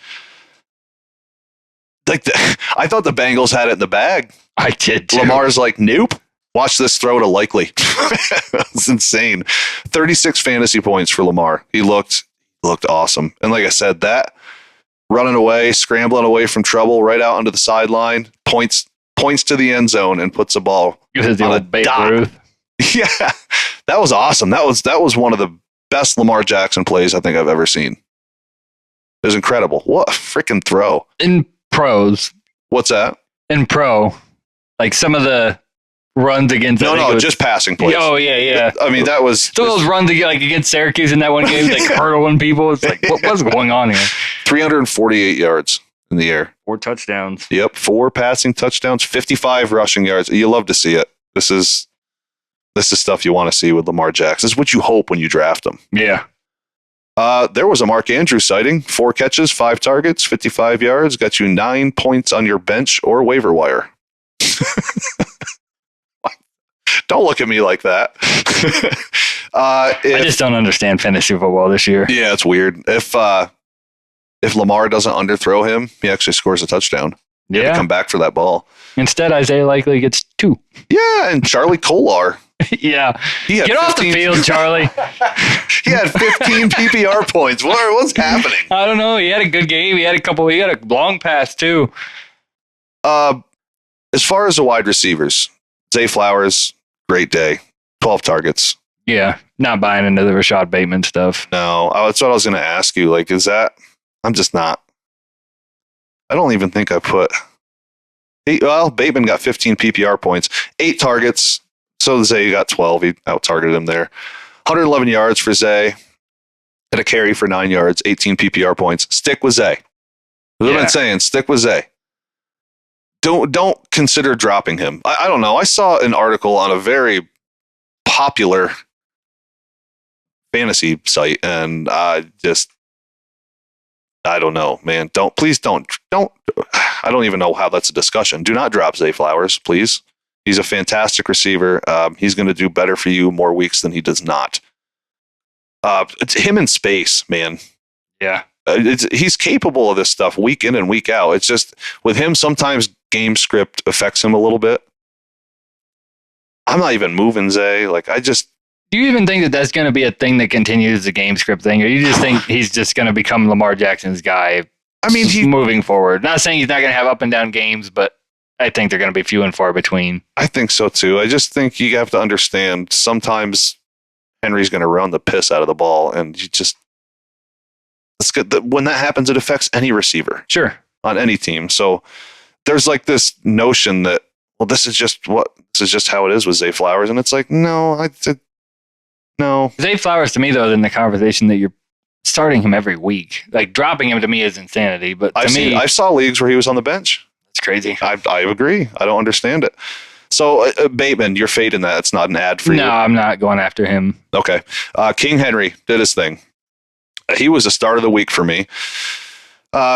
I thought the Bengals had it in the bag. I did, too. Lamar's like, nope. Watch this throw to Likely. That's insane. 36 fantasy points for Lamar. He looked awesome. And like I said, that running away, scrambling away from trouble, right out onto the sideline, points to the end zone and puts the ball on a dot. Yeah, that was awesome. That was one of the best Lamar Jackson plays I think I've ever seen. It was incredible. What a freaking throw. In pros. What's that? In pro. Like some of the runs against... No, just passing plays. Oh, yeah. I mean, that was... So those runs against Syracuse in that one game, like hurdling people. It's like, what's going on here? 348 yards in the air. 4 touchdowns. Yep, 4 passing touchdowns, 55 rushing yards. You love to see it. This is stuff you want to see with Lamar Jackson. This is what you hope when you draft him. Yeah. There was a Mark Andrews sighting. 4 catches, 5 targets, 55 yards. Got you 9 points on your bench or waiver wire. Don't look at me like that. I just don't understand fantasy football this year. Yeah, it's weird. If if Lamar doesn't underthrow him, he actually scores a touchdown. He had to come back for that ball. Instead, Isaiah likely gets 2. Yeah, and Charlie Kolar. Yeah. Get off the field, Charlie. He had 15 PPR points. What's happening? I don't know. He had a good game. He had a long pass, too. As far as the wide receivers, Zay Flowers, great day. 12 targets. Yeah, not buying into the Rashad Bateman stuff. No, that's what I was going to ask you. Like, is that... I'm just not... I don't even think I put... Bateman got 15 PPR points. 8 targets. So Zay got 12. He out-targeted him there. 111 yards for Zay. Had a carry for 9 yards. 18 PPR points. Stick with Zay. What I've been saying, stick with Zay. Don't consider dropping him. I don't know. I saw an article on a very popular fantasy site, and I don't know, man. Please don't. I don't even know how that's a discussion. Do not drop Zay Flowers, please. He's a fantastic receiver. He's going to do better for you more weeks than he does not. It's him in space, man. Yeah. He's capable of this stuff week in and week out. It's just with him, sometimes game script affects him a little bit. I'm not even moving Zay. Do you even think that that's going to be a thing that continues the game script thing, or you just think he's just going to become Lamar Jackson's guy? I mean, he's moving forward. Not saying he's not going to have up and down games, but I think they're going to be few and far between. I think so too. I just think you have to understand sometimes Henry's going to run the piss out of the ball, and it's good. When that happens, it affects any receiver. Sure. On any team. So there's like this notion that, well, this is just how it is with Zay Flowers, and it's like, no. Zay Flowers to me, though, in the conversation that you're starting him every week. Like, dropping him to me is insanity. But I saw leagues where he was on the bench. That's crazy. I agree. I don't understand it. So, Bateman, you're fading that. It's not an ad for you. No, I'm not going after him. Okay. King Henry did his thing. He was a start of the week for me.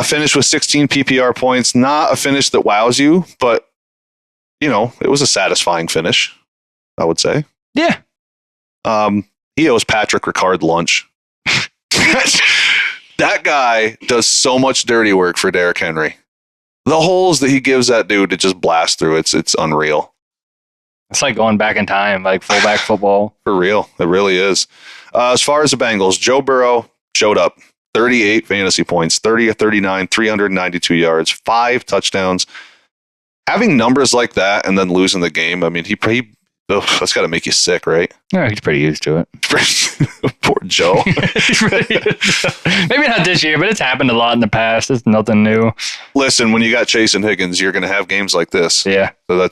Finished with 16 PPR points. Not a finish that wows you, but, it was a satisfying finish, I would say. Yeah. He owes Patrick Ricard lunch. That guy does so much dirty work for Derrick Henry. The holes that he gives that dude to just blast through, it's unreal. It's like going back in time, like fullback football. For real. It really is. As far as the Bengals, Joe Burrow showed up. 38 fantasy points, 30 of 39, 392 yards, 5 touchdowns. Having numbers like that and then losing the game, I mean, that's got to make you sick, right? Yeah, he's pretty used to it. Poor Joe. Maybe not this year, but it's happened a lot in the past. It's nothing new. Listen, when you got Chase and Higgins, you're going to have games like this. Yeah. So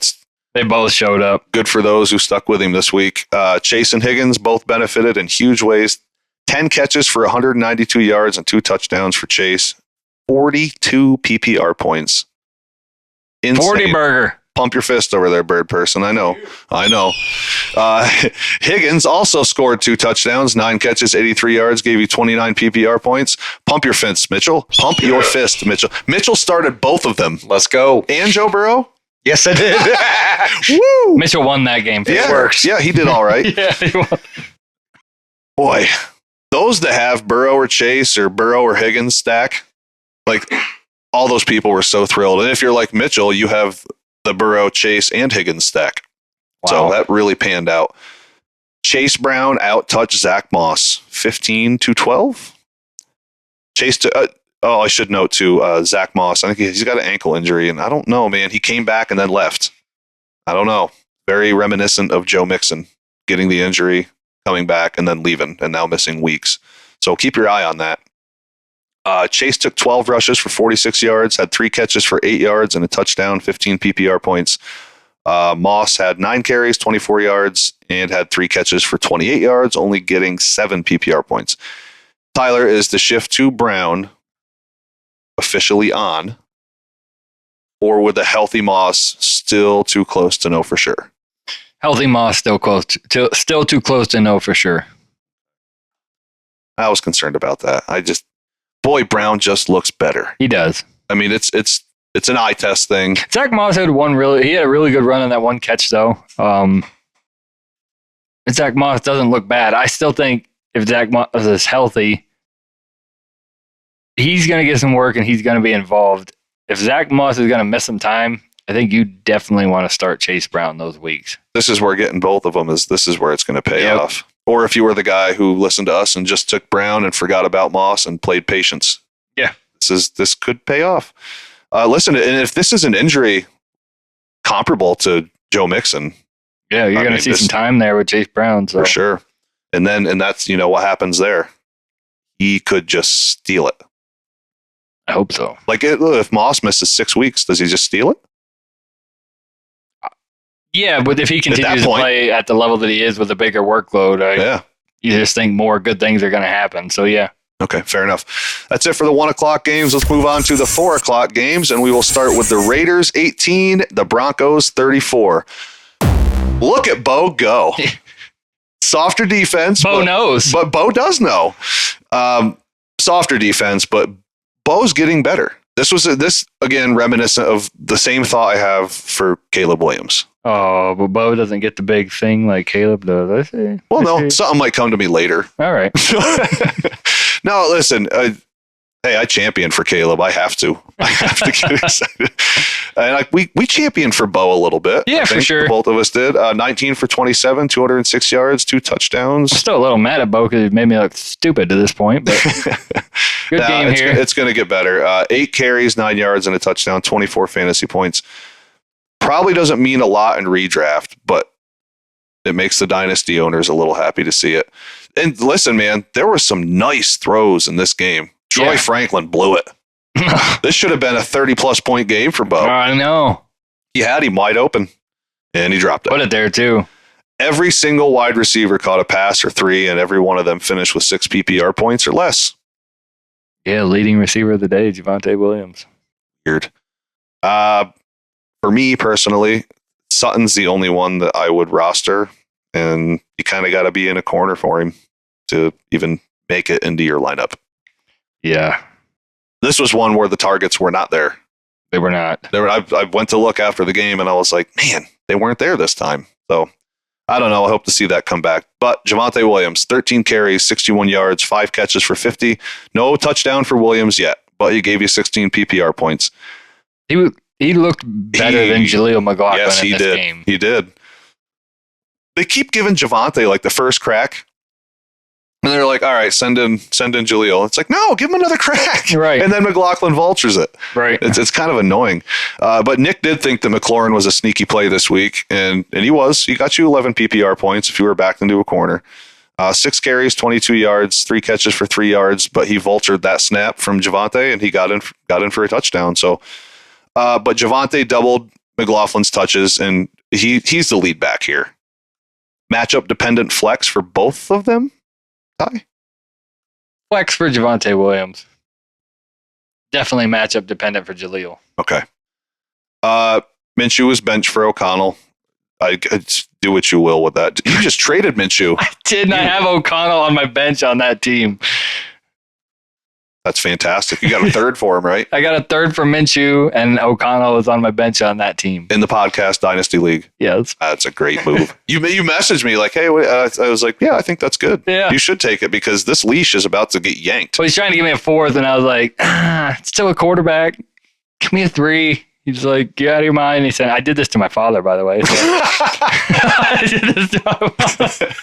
they both showed up. Good for those who stuck with him this week. Chase and Higgins both benefited in huge ways. 10 catches for 192 yards and 2 touchdowns for Chase. 42 PPR points. Insane. 40 burger. Pump your fist over there, bird person. I know. Higgins also scored 2 touchdowns, 9 catches, 83 yards, gave you 29 PPR points. Pump your fist, Mitchell. Pump your fist, Mitchell. Mitchell started both of them. Let's go. And Joe Burrow? Yes, I did. Woo! Mitchell won that game. It works. Yeah, he did all right. Yeah, he won. Boy, those that have Burrow or Chase or Burrow or Higgins stack, like all those people were so thrilled. And if you're like Mitchell, you have the Burrow, Chase, and Higgins stack. Wow. So that really panned out. Chase Brown out-touched Zach Moss 15-12. I should note too, Zach Moss, I think he's got an ankle injury, and I don't know, man. He came back and then left. I don't know. Very reminiscent of Joe Mixon getting the injury, coming back, and then leaving, and now missing weeks. So keep your eye on that. Chase took 12 rushes for 46 yards, had 3 catches for 8 yards and a touchdown, 15 PPR points. Moss had 9 carries, 24 yards, and had 3 catches for 28 yards, only getting 7 PPR points. Tyler, is the shift to Brown officially on, or with a healthy Moss still too close to know for sure? Healthy Moss still too close to know for sure. I was concerned about that. Boy, Brown just looks better. He does. I mean, it's an eye test thing. Zach Moss had he had a really good run on that one catch, though. Zach Moss doesn't look bad. I still think if Zach Moss is healthy, he's going to get some work and he's going to be involved. If Zach Moss is going to miss some time, I think you definitely want to start Chase Brown those weeks. This is where getting both of them this is where it's going to pay off. Or if you were the guy who listened to us and just took Brown and forgot about Moss and played patience. Yeah. This could pay off. Listen, and if this is an injury comparable to Joe Mixon. Yeah, you're going to see some time there with Chase Brown. So. For sure. And that's, what happens there. He could just steal it. I hope so. Like if Moss misses 6 weeks, does he just steal it? Yeah, but if he continues to play at the level that he is with a bigger workload, you just think more good things are going to happen. So, yeah. Okay, fair enough. That's it for the 1 o'clock games. Let's move on to the 4 o'clock games, and we will start with the Raiders 18, the Broncos 34. Look at Bo go. Softer defense. Bo knows. But Bo does know. Softer defense, but Bo's getting better. This again, reminiscent of the same thought I have for Caleb Williams. Oh, but Bo doesn't get the big thing like Caleb does. Well, no, something might come to me later. All right. No, listen. Hey, I championed for Caleb. I have to get excited. And we championed for Bo a little bit. Yeah, for sure. Both of us did. 19 for 27, 206 yards, 2 touchdowns. I'm still a little mad at Bo because he made me look stupid to this point. But good game here. It's going to get better. 8 carries, 9 yards, and a touchdown, 24 fantasy points. Probably doesn't mean a lot in redraft, but it makes the dynasty owners a little happy to see it. And listen, man, there were some nice throws in this game. Troy Franklin blew it. This should have been a 30-plus point game for Bo. I know. He had him wide open, and he dropped it. Put it there, too. Every single wide receiver caught a pass or 3, and every one of them finished with 6 PPR points or less. Yeah, leading receiver of the day, Javonte Williams. Weird. For me, personally, Sutton's the only one that I would roster, and you kind of got to be in a corner for him to even make it into your lineup. Yeah. This was one where the targets were not there. They were not. I went to look after the game, and I was like, man, they weren't there this time. So, I don't know. I hope to see that come back. But Javonte Williams, 13 carries, 61 yards, 5 catches for 50. No touchdown for Williams yet, but he gave you 16 PPR points. He looked better than Jaleel McLaughlin in this game. He did. They keep giving Javonte like the first crack. And they're like, all right, send in Jaleel. It's like, no, give him another crack. Right. And then McLaughlin vultures it. Right. It's kind of annoying. But Nick did think that McLaurin was a sneaky play this week. And he was. He got you 11 PPR points if you were backed into a corner. 6 carries, 22 yards, 3 catches for 3 yards. But he vultured that snap from Javonte, and he got in for a touchdown. So, but Javonte doubled McLaughlin's touches, and he's the lead back here. Matchup dependent flex for both of them. Flex for Javonte Williams. Definitely matchup dependent for Jaleel. Okay. Minshew was benched for O'Connell. I do what you will with that. You just traded Minshew. I did not have O'Connell on my bench on that team. That's fantastic. You got a third for him, right? I got a third for Minshew, and O'Connell was on my bench on that team. In the podcast Dynasty League. Yes. That's a great move. You messaged me like, hey, I was like, yeah, I think that's good. Yeah. You should take it because this leash is about to get yanked. Well, he's trying to give me a 4th, and I was like, it's still a quarterback. Give me a 3. He's like, get out of your mind. He said, I did this to my father, by the way. So. I did this to my father.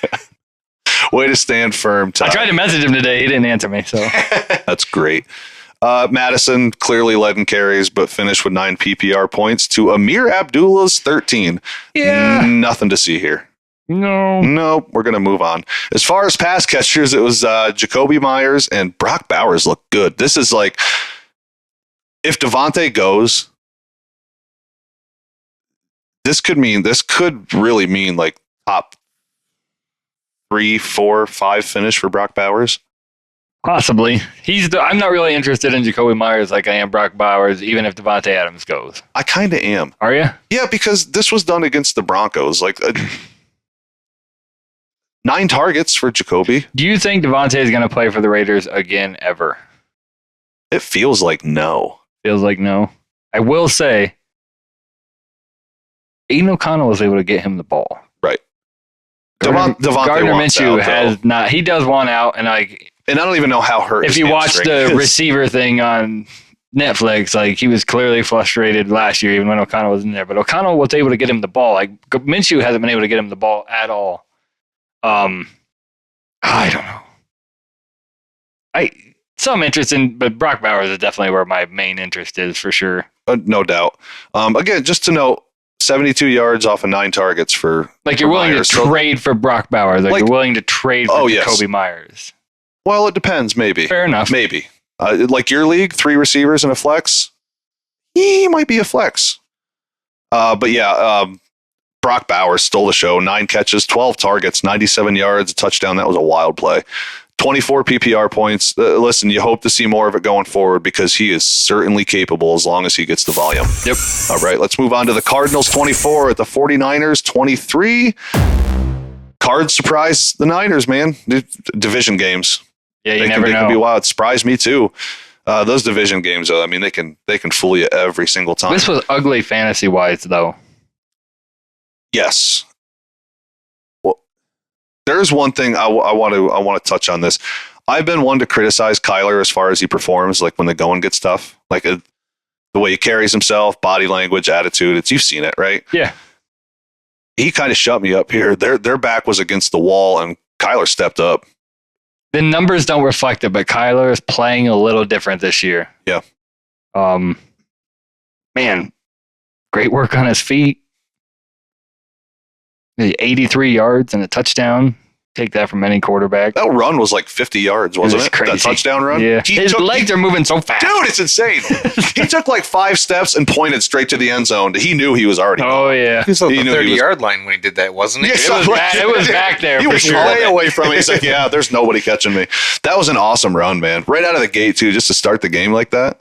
Way to stand firm, Ty. I tried to message him today. He didn't answer me. So that's great. Madison clearly led in carries, but finished with 9 PPR points to Amir Abdullah's 13. Yeah. Nothing to see here. No, we're going to move on. As far as pass catchers, it was Jacoby Myers and Brock Bowers look good. This is like, if Devontae goes, this could really mean like top 3, 4, 5 finish for Brock Bowers. Possibly. I'm not really interested in Jacoby Myers like I am Brock Bowers, even if Devontae Adams goes. I kind of am. Are you? Yeah, because this was done against the Broncos. Like 9 targets for Jacoby. Do you think Devontae is going to play for the Raiders again ever? It feels like no. Feels like no. I will say, Aiden O'Connell was able to get him the ball. Right. Gardner Minshew has not. He does want out, and And I don't even know how hurt. If you watch the receiver thing on Netflix, like he was clearly frustrated last year, even when O'Connell was in there. But O'Connell was able to get him the ball. Like Minshew hasn't been able to get him the ball at all. I don't know. Some interest in, but Brock Bowers is definitely where my main interest is for sure. No doubt. Again, just to note, 72 yards off of 9 targets for like you're willing Myers. to trade for Brock Bowers. Like you're willing to trade for Jacoby Myers. Well, it depends. Maybe. Fair enough. Maybe. Like your league, 3 receivers and a flex. He might be a flex. But yeah, Brock Bowers stole the show. 9 catches, 12 targets, 97 yards, a touchdown. That was a wild play. 24 PPR points. Listen, you hope to see more of it going forward because he is certainly capable as long as he gets the volume. Yep. All right, let's move on to the Cardinals 24 at the 49ers 23. Cards surprise the Niners, man. Division games. Yeah, you never know. They can be wild. Surprise me too. Those division games, though, I mean, they can fool you every single time. This was ugly fantasy-wise, though. Yes. Well, there's one thing I want to touch on this. I've been one to criticize Kyler as far as he performs, like when the going gets tough, like the way he carries himself, body language, attitude. You've seen it, right? Yeah. He kind of shut me up here. Their back was against the wall, and Kyler stepped up. The numbers don't reflect it, but Kyler is playing a little different this year. Yeah. Man, great work on his feet. 83 yards and a touchdown. Take that from any quarterback. That run was like 50 yards, wasn't it? Crazy. That touchdown run? Yeah. His legs are moving so fast. Dude, it's insane. He took like 5 steps and pointed straight to the end zone. He knew he was already gone. Yeah. He was on the 30-yard line when he did that, wasn't he? Yeah, it was back there. He was sure. way away from me. He's like, yeah, there's nobody catching me. That was an awesome run, man. Right out of the gate, too, just to start the game like that.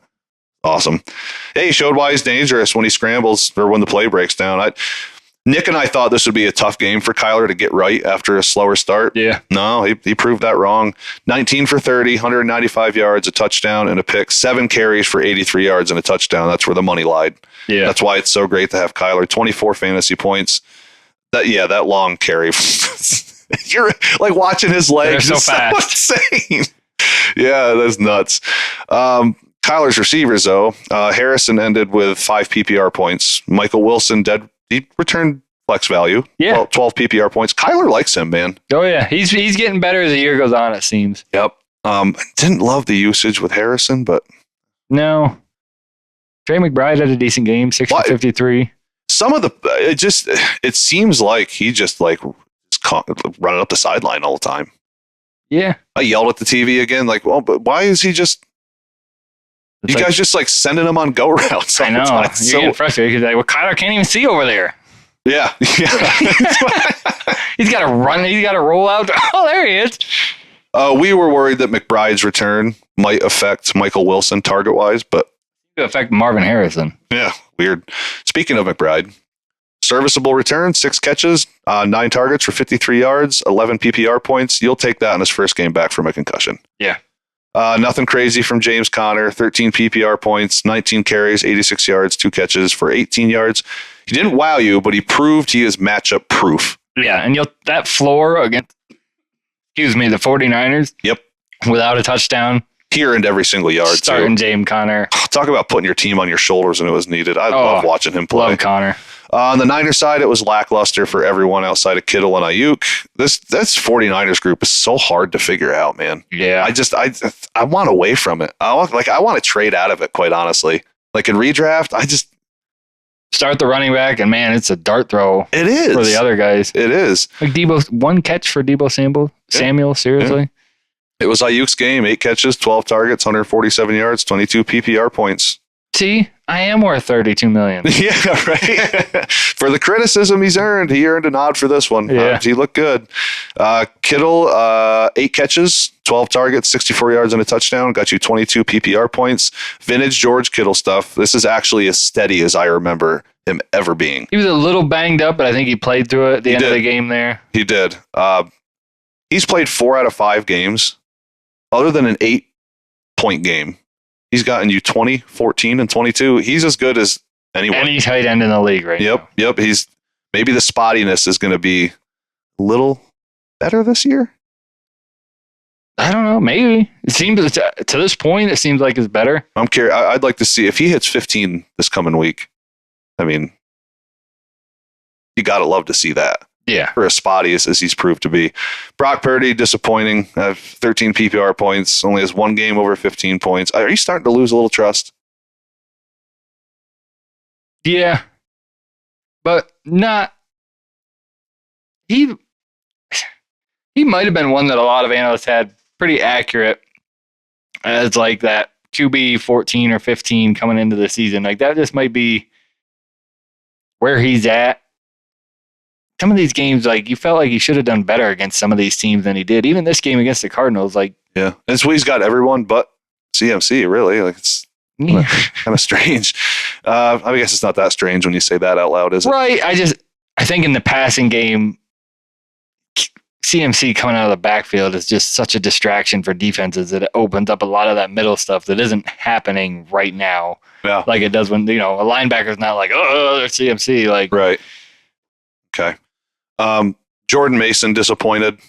Awesome. Hey, he showed why he's dangerous when he scrambles or when the play breaks down. Nick and I thought this would be a tough game for Kyler to get right after a slower start. Yeah. No, he proved that wrong. 19 for 30, 195 yards, a touchdown, and a pick. 7 carries for 83 yards and a touchdown. That's where the money lied. Yeah. That's why it's so great to have Kyler. 24 fantasy points. That long carry. You're like watching his legs. They're so fast. So insane. Yeah, that's nuts. Kyler's receivers, though. Harrison ended with 5 PPR points. Michael Wilson he returned flex value. Yeah. Well, 12 PPR points. Kyler likes him, man. Oh, yeah. He's getting better as the year goes on, it seems. Yep. Didn't love the usage with Harrison, but... No. Trey McBride had a decent game, 6 for 53. Some of it seems like he just like running up the sideline all the time. Yeah. I yelled at the TV again, like, well, but why is he just... You guys just like sending him on go routes. I know. You're getting frustrated because Kyler can't even see over there. Yeah. He's got to run. He's got to roll out. Oh, there he is. We were worried that McBride's return might affect Michael Wilson target wise, but it could affect Marvin Harrison. Yeah, weird. Speaking of McBride, serviceable return, 6 catches, 9 targets for 53 yards, 11 PPR points. You'll take that in his first game back from a concussion. Yeah. Nothing crazy from James Conner, 13 PPR points, 19 carries, 86 yards, 2 catches for 18 yards. He didn't wow you, but he proved he is matchup proof. Yeah, and that floor against, the 49ers. Yep. Without a touchdown. He earned every single yard. Starting James Conner. Talk about putting your team on your shoulders when it was needed. I love watching him play. Love Conner. On the Niners side, it was lackluster for everyone outside of Kittle and Ayuk. This 49ers group is so hard to figure out, man. Yeah. I want away from it. I want to trade out of it, quite honestly. Like in redraft, I just... Start the running back, and man, it's a dart throw. It is. For the other guys. It is. Like Debo, 1 catch for Debo Samuel, seriously. Yeah. It was Ayuk's game, 8 catches, 12 targets, 147 yards, 22 PPR points. See, I am worth $32 million. Yeah, right. For the criticism he earned a nod for this one. Yeah. He looked good. Kittle, 8 catches, 12 targets, 64 yards and a touchdown. Got you 22 PPR points. Vintage George Kittle stuff. This is actually as steady as I remember him ever being. He was a little banged up, but I think he played through it at the end of the game there. He did. He's played 4 out of 5 games, other than an 8-point game. He's gotten you 20, 14, and 22. He's as good as anyone. Any tight end in the league right now. Yep. He's maybe the spottiness is going to be a little better this year. I don't know. Maybe it seems to this point, it seems like it's better. I'm curious. I'd like to see if he hits 15 this coming week. I mean, you got to love to see that. Yeah. For as spotty as he's proved to be. Brock Purdy, disappointing. 13 PPR points. Only has one game over 15 points. Are you starting to lose a little trust? Yeah. But not. He might have been one that a lot of analysts had pretty accurate as like that QB 14 or 15 coming into the season. Like that just might be where he's at. Some of these games, like you felt like he should have done better against some of these teams than he did. Even this game against the Cardinals, like yeah, and so he's got everyone but CMC. Really, like it's kind of strange. I guess it's not that strange when you say that out loud, is it? Right. I think in the passing game, CMC coming out of the backfield is just such a distraction for defenses that it opens up a lot of that middle stuff that isn't happening right now. Yeah. Like it does when, a linebacker's not like, oh, they're CMC. Like, right. Okay. Jordan Mason disappointed.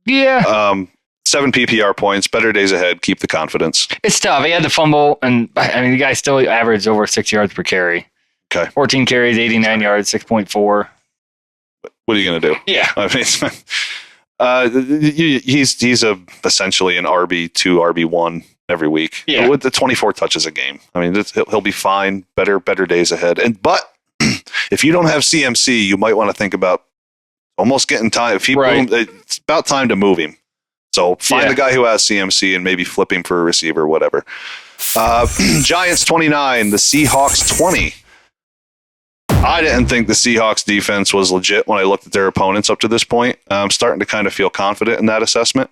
Yeah. 7 PPR points, better days ahead. Keep the confidence. It's tough. He had the fumble, and the guy still averaged over 6 yards per carry. Okay. 14 carries, 89 yards, 6.4. What are you going to do? Yeah. I mean, he's essentially an RB2, RB1 every week. Yeah. With the 24 touches a game. I mean, he'll be fine. Better days ahead. But if you don't have CMC, you might want to think about almost getting time. If he booms, it's about time to move him. So find a guy who has CMC and maybe flip him for a receiver, whatever. Giants 29, the Seahawks 20. I didn't think the Seahawks defense was legit when I looked at their opponents up to this point. I'm starting to kind of feel confident in that assessment.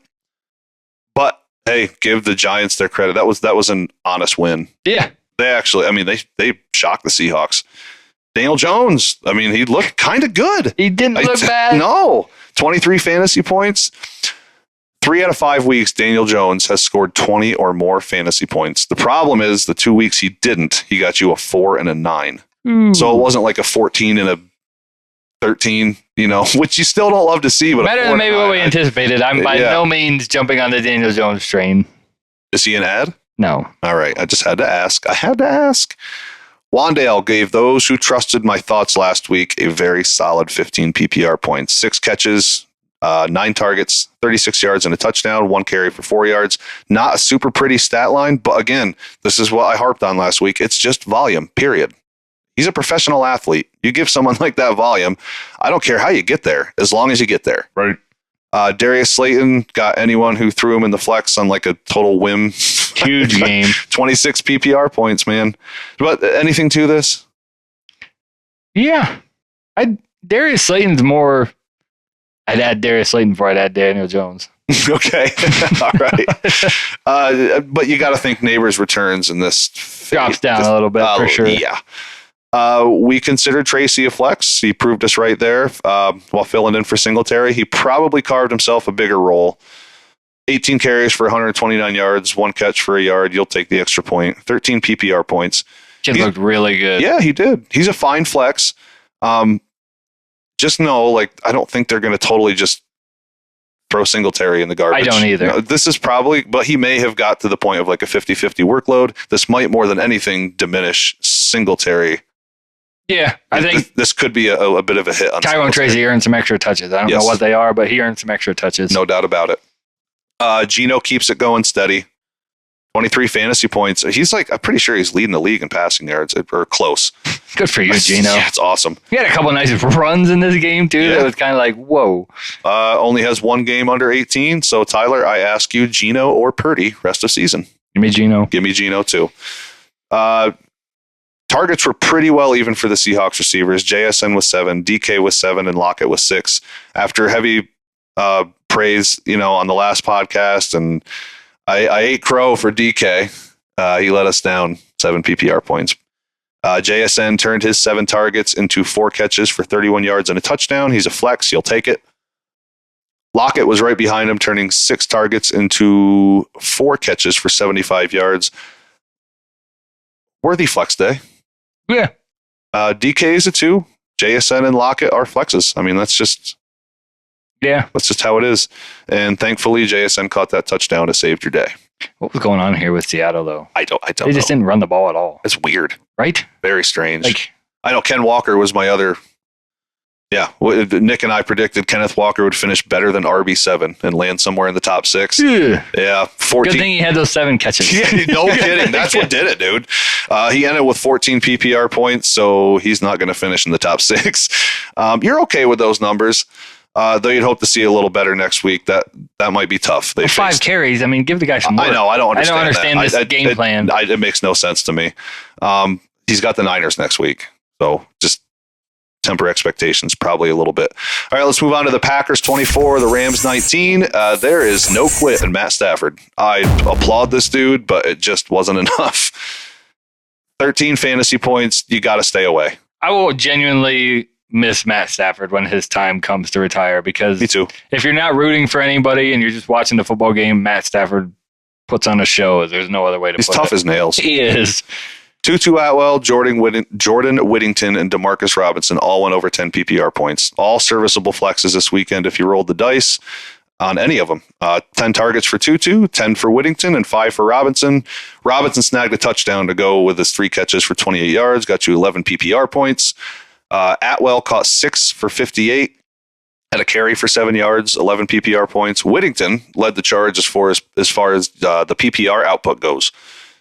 But hey, give the Giants their credit. That was an honest win. Yeah. They actually, they shocked the Seahawks. Daniel Jones, he looked kind of good. He didn't look bad. No. 23 fantasy points. 3 out of 5 weeks, Daniel Jones has scored 20 or more fantasy points. The problem is the 2 weeks he didn't, he got you a 4 and a 9. So it wasn't like a 14 and a 13, which you still don't love to see. But better than maybe what we anticipated. I'm by no means jumping on the Daniel Jones train. Is he an ad? No. All right. I just had to ask. Wandale gave those who trusted my thoughts last week a very solid 15 PPR points. 6 catches, 9 targets, 36 yards and a touchdown, 1 carry for 4 yards. Not a super pretty stat line, but again, this is what I harped on last week. It's just volume, period. He's a professional athlete. You give someone like that volume, I don't care how you get there, as long as you get there. Right. Darius Slayton got anyone who threw him in the flex on like a total whim. Huge game. 26 PPR points, man. But anything to this? Yeah. Darius Slayton's more... I'd add Darius Slayton before I'd add Daniel Jones. Okay. All right. But you got to think Neighbors returns in this. Drops down a little bit for sure. Yeah. We considered Tracy a flex. He proved us right there while filling in for Singletary. He probably carved himself a bigger role. 18 carries for 129 yards, 1 catch for a yard. You'll take the extra point. 13 PPR points. Kid looked really good. Yeah, he did. He's a fine flex. Just know, I don't think they're going to totally just throw Singletary in the garbage. I don't either. This is probably, but he may have got to the point of like a 50-50 workload. This might more than anything diminish Singletary. Yeah, I think this could be a bit of a hit on Tyrone Tracy earned some extra touches. I don't know what they are, but he earned some extra touches. No doubt about it. Geno keeps it going steady. 23 fantasy points. He's I'm pretty sure he's leading the league in passing yards, or close. Good for you, Geno. Yeah, it's awesome. He had a couple nice runs in this game, too. Yeah. That was kind of like, whoa. Only has 1 game under 18. So, Tyler, I ask you, Geno or Purdy, rest of season? Give me Geno. Give me Geno, too. Targets were pretty well even for the Seahawks receivers. JSN was 7, DK was 7, and Lockett was 6. After heavy praise, on the last podcast, and I ate crow for DK. He let us down 7 PPR points. JSN turned his 7 targets into 4 catches for 31 yards and a touchdown. He's a flex. You'll take it. Lockett was right behind him, turning 6 targets into 4 catches for 75 yards. Worthy flex day. Yeah. DK is a 2. JSN and Lockett are flexes. That's just... Yeah. That's just how it is. And thankfully, JSN caught that touchdown to save your day. What was going on here with Seattle, though? I don't They just didn't run the ball at all. It's weird. Right? Very strange. Like, I know Ken Walker was my other. Yeah, Nick and I predicted Kenneth Walker would finish better than RB7 and land somewhere in the top 6. Yeah, 14. Good thing he had those 7 catches. Yeah, no kidding. That's what did it, dude. He ended with 14 PPR points, so he's not going to finish in the top 6. You're okay with those numbers, though you'd hope to see a little better next week. That might be tough. They 5 carries. I mean, give the guy some work. I know. I don't understand this game plan. It makes no sense to me. He's got the Niners next week, so just temper expectations probably a little bit. All right, let's move on to the Packers 24, the Rams 19. There is no quit in Matt Stafford. I applaud this dude, but it just wasn't enough. 13 fantasy points. You got to stay away. I will genuinely miss Matt Stafford when his time comes to retire, because Me too. If you're not rooting for anybody and you're just watching the football game, Matt Stafford puts on a show. There's no other way to put it. He's tough as nails. He is. Tutu Atwell, Jordan Whittington, and Demarcus Robinson all went over 10 PPR points. All serviceable flexes this weekend if you rolled the dice on any of them. 10 targets for Tutu, 10 for Whittington, and 5 for Robinson. Robinson snagged a touchdown to go with his 3 catches for 28 yards, got you 11 PPR points. Atwell caught 6 for 58, had a carry for 7 yards, 11 PPR points. Whittington led the charge as far as the PPR output goes.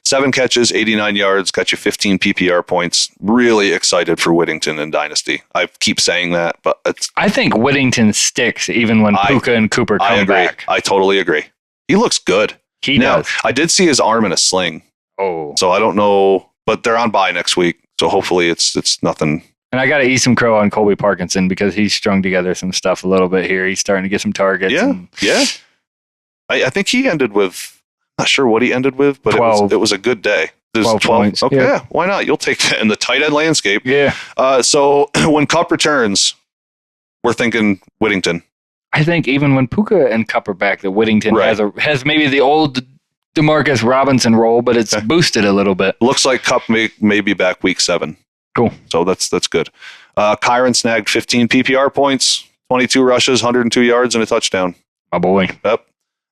7 catches, 89 yards, got you 15 PPR points. Really excited for Whittington in Dynasty. I keep saying that, but I think Whittington sticks even when Puka and Cooper come back. I totally agree. He looks good. He does. I did see his arm in a sling. Oh. So I don't know, but they're on bye next week. So hopefully it's nothing. And I got to eat some crow on Colby Parkinson because he's strung together some stuff a little bit here. He's starting to get some targets. Yeah. I think he ended with, not sure what he ended with, but it was a good day. It was 12 points. Okay, yeah. Why not? You'll take that in the tight end landscape. Yeah. So when Kupp returns, we're thinking Whittington. I think even when Puka and Kupp are back, that Whittington has maybe the old DeMarcus Robinson role, but it's boosted a little bit. Looks like Kupp may be back week 7. Cool. So that's good. Kyron snagged 15 PPR points, 22 rushes, 102 yards, and a touchdown. My boy. Yep.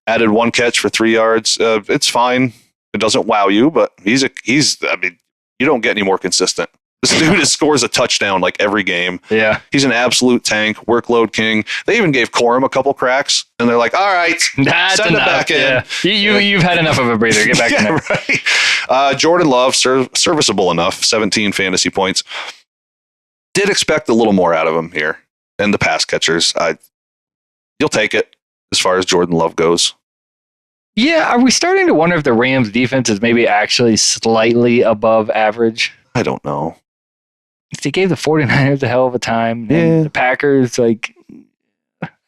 Added 1 catch for 3 yards. It's fine. It doesn't wow you, but he's you don't get any more consistent. This dude scores a touchdown like every game. Yeah. He's an absolute tank, workload king. They even gave Corum a couple cracks, and they're like, all right, that's send enough. it back in. Yeah. You've had enough of a breather. Get back in there. Right. Jordan Love, serviceable enough, 17 fantasy points. Did expect a little more out of him here. And the pass catchers, you'll take it as far as Jordan Love goes. Yeah, are we starting to wonder if the Rams defense is maybe actually slightly above average? I don't know. They gave the 49ers a hell of a time. Yeah. The Packers, I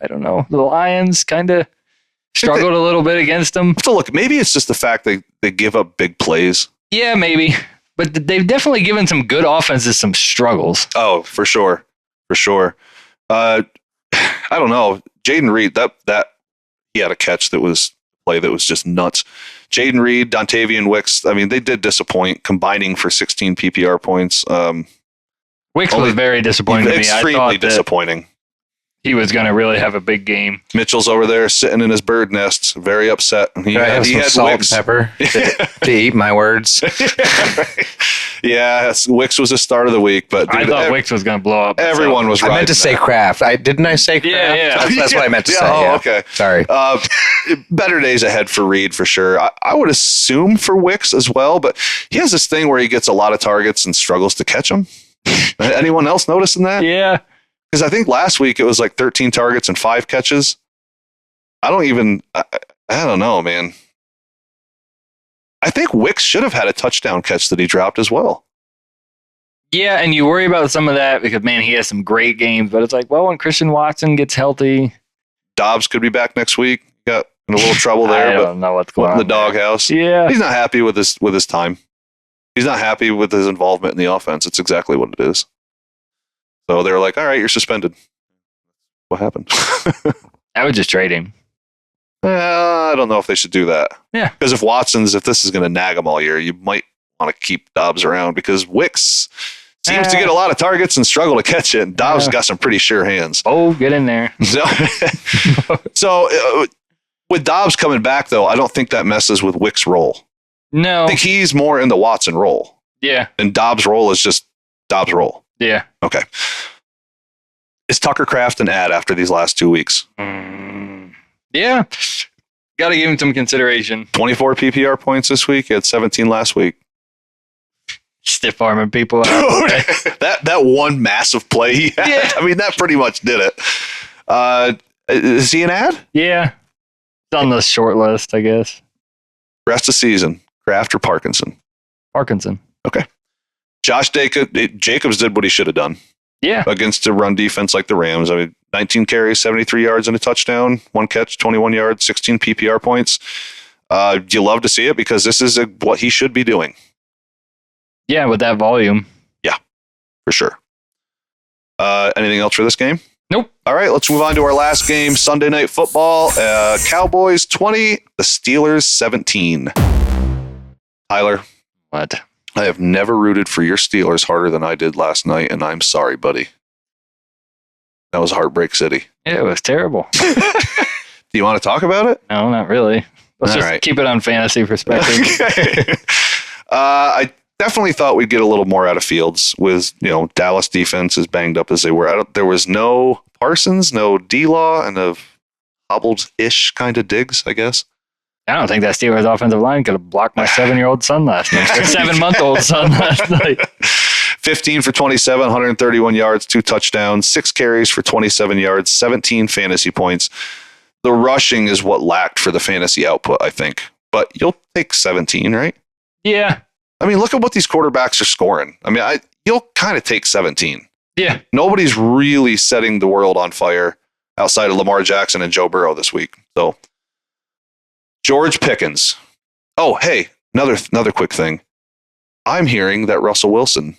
don't know. The Lions kind of struggled a little bit against them. So look, maybe it's just the fact they give up big plays. Yeah, maybe. But they've definitely given some good offenses some struggles. Oh, for sure. For sure. I don't know. Jaden Reed, that he had a catch that was just nuts. Jaden Reed, Dontavian Wicks, I mean, they did disappoint, combining for 16 PPR points. Wicks was very disappointing to me. Extremely disappointing. He was going to really have a big game. Mitchell's over there sitting in his bird nest, very upset. He had salt Wicks. And pepper to eat my words. Yeah, Wicks was the start of the week, but dude, I thought Wicks was going to blow up. Everyone was right. I meant to say Kraft. Didn't I say Kraft? Yeah. That's what I meant to say. Oh, okay. Sorry. Better days ahead for Reed for sure. I would assume for Wicks as well, but he has this thing where he gets a lot of targets and struggles to catch them. Anyone else noticing that? Yeah. Because I think last week it was like 13 targets and 5 catches. I don't know, man. I think Wicks should have had a touchdown catch that he dropped as well. Yeah, and you worry about some of that because, man, he has some great games. But it's like, well, when Christian Watson gets healthy. Dobbs could be back next week. Got in a little trouble there. I don't know what's going on in the doghouse. Yeah. He's not happy with his time. He's not happy with his involvement in the offense. It's exactly what it is. So they're like, all right, you're suspended. What happened? I would just trade him. I don't know if they should do that. Yeah. Because if this is going to nag him all year, you might want to keep Dobbs around because Wicks seems to get a lot of targets and struggle to catch it. Dobbs got some pretty sure hands. Oh, get in there. So with Dobbs coming back, though, I don't think that messes with Wick's role. No. I think he's more in the Watson role. Yeah. And Dobbs' role is just Dobbs' role. Yeah. Okay. Is Tucker Kraft an ad after these last 2 weeks? Yeah. Got to give him some consideration. 24 PPR points this week. He had 17 last week. Stiff arming people out. that one massive play he had, Yeah. I mean, that pretty much did it. Is he an ad? Yeah. It's on the short list, I guess. Rest of season, Kraft or Parkinson? Parkinson. Okay. Josh Jacobs did what he should have done. Yeah. Against a run defense like the Rams. I mean, 19 carries, 73 yards and a touchdown, 1 catch, 21 yards, 16 PPR points. You love to see it because this is what he should be doing. Yeah, with that volume. Yeah, for sure. Anything else for this game? Nope. All right, let's move on to our last game, Sunday Night Football. Cowboys 20, the Steelers 17. Tyler. What? I have never rooted for your Steelers harder than I did last night, and I'm sorry, buddy. That was Heartbreak City. Yeah, it was terrible. Do you want to talk about it? No, not really. Let's All just right. keep it on fantasy perspective. Okay. I definitely thought we'd get a little more out of Fields with, Dallas defense as banged up as they were. There was no Parsons, no D-Law, and a hobbled-ish kind of Diggs, I guess. I don't think that Steelers offensive line could have blocked my 7-year-old son last night. Or 7-month-old son last night. 15 for 27, 131 yards, 2 touchdowns, 6 carries for 27 yards, 17 fantasy points. The rushing is what lacked for the fantasy output, I think. But you'll take 17, right? Yeah. I mean, look at what these quarterbacks are scoring. I mean, you'll kind of take 17. Yeah. Nobody's really setting the world on fire outside of Lamar Jackson and Joe Burrow this week. So, George Pickens. Oh, hey, another quick thing. I'm hearing that Russell Wilson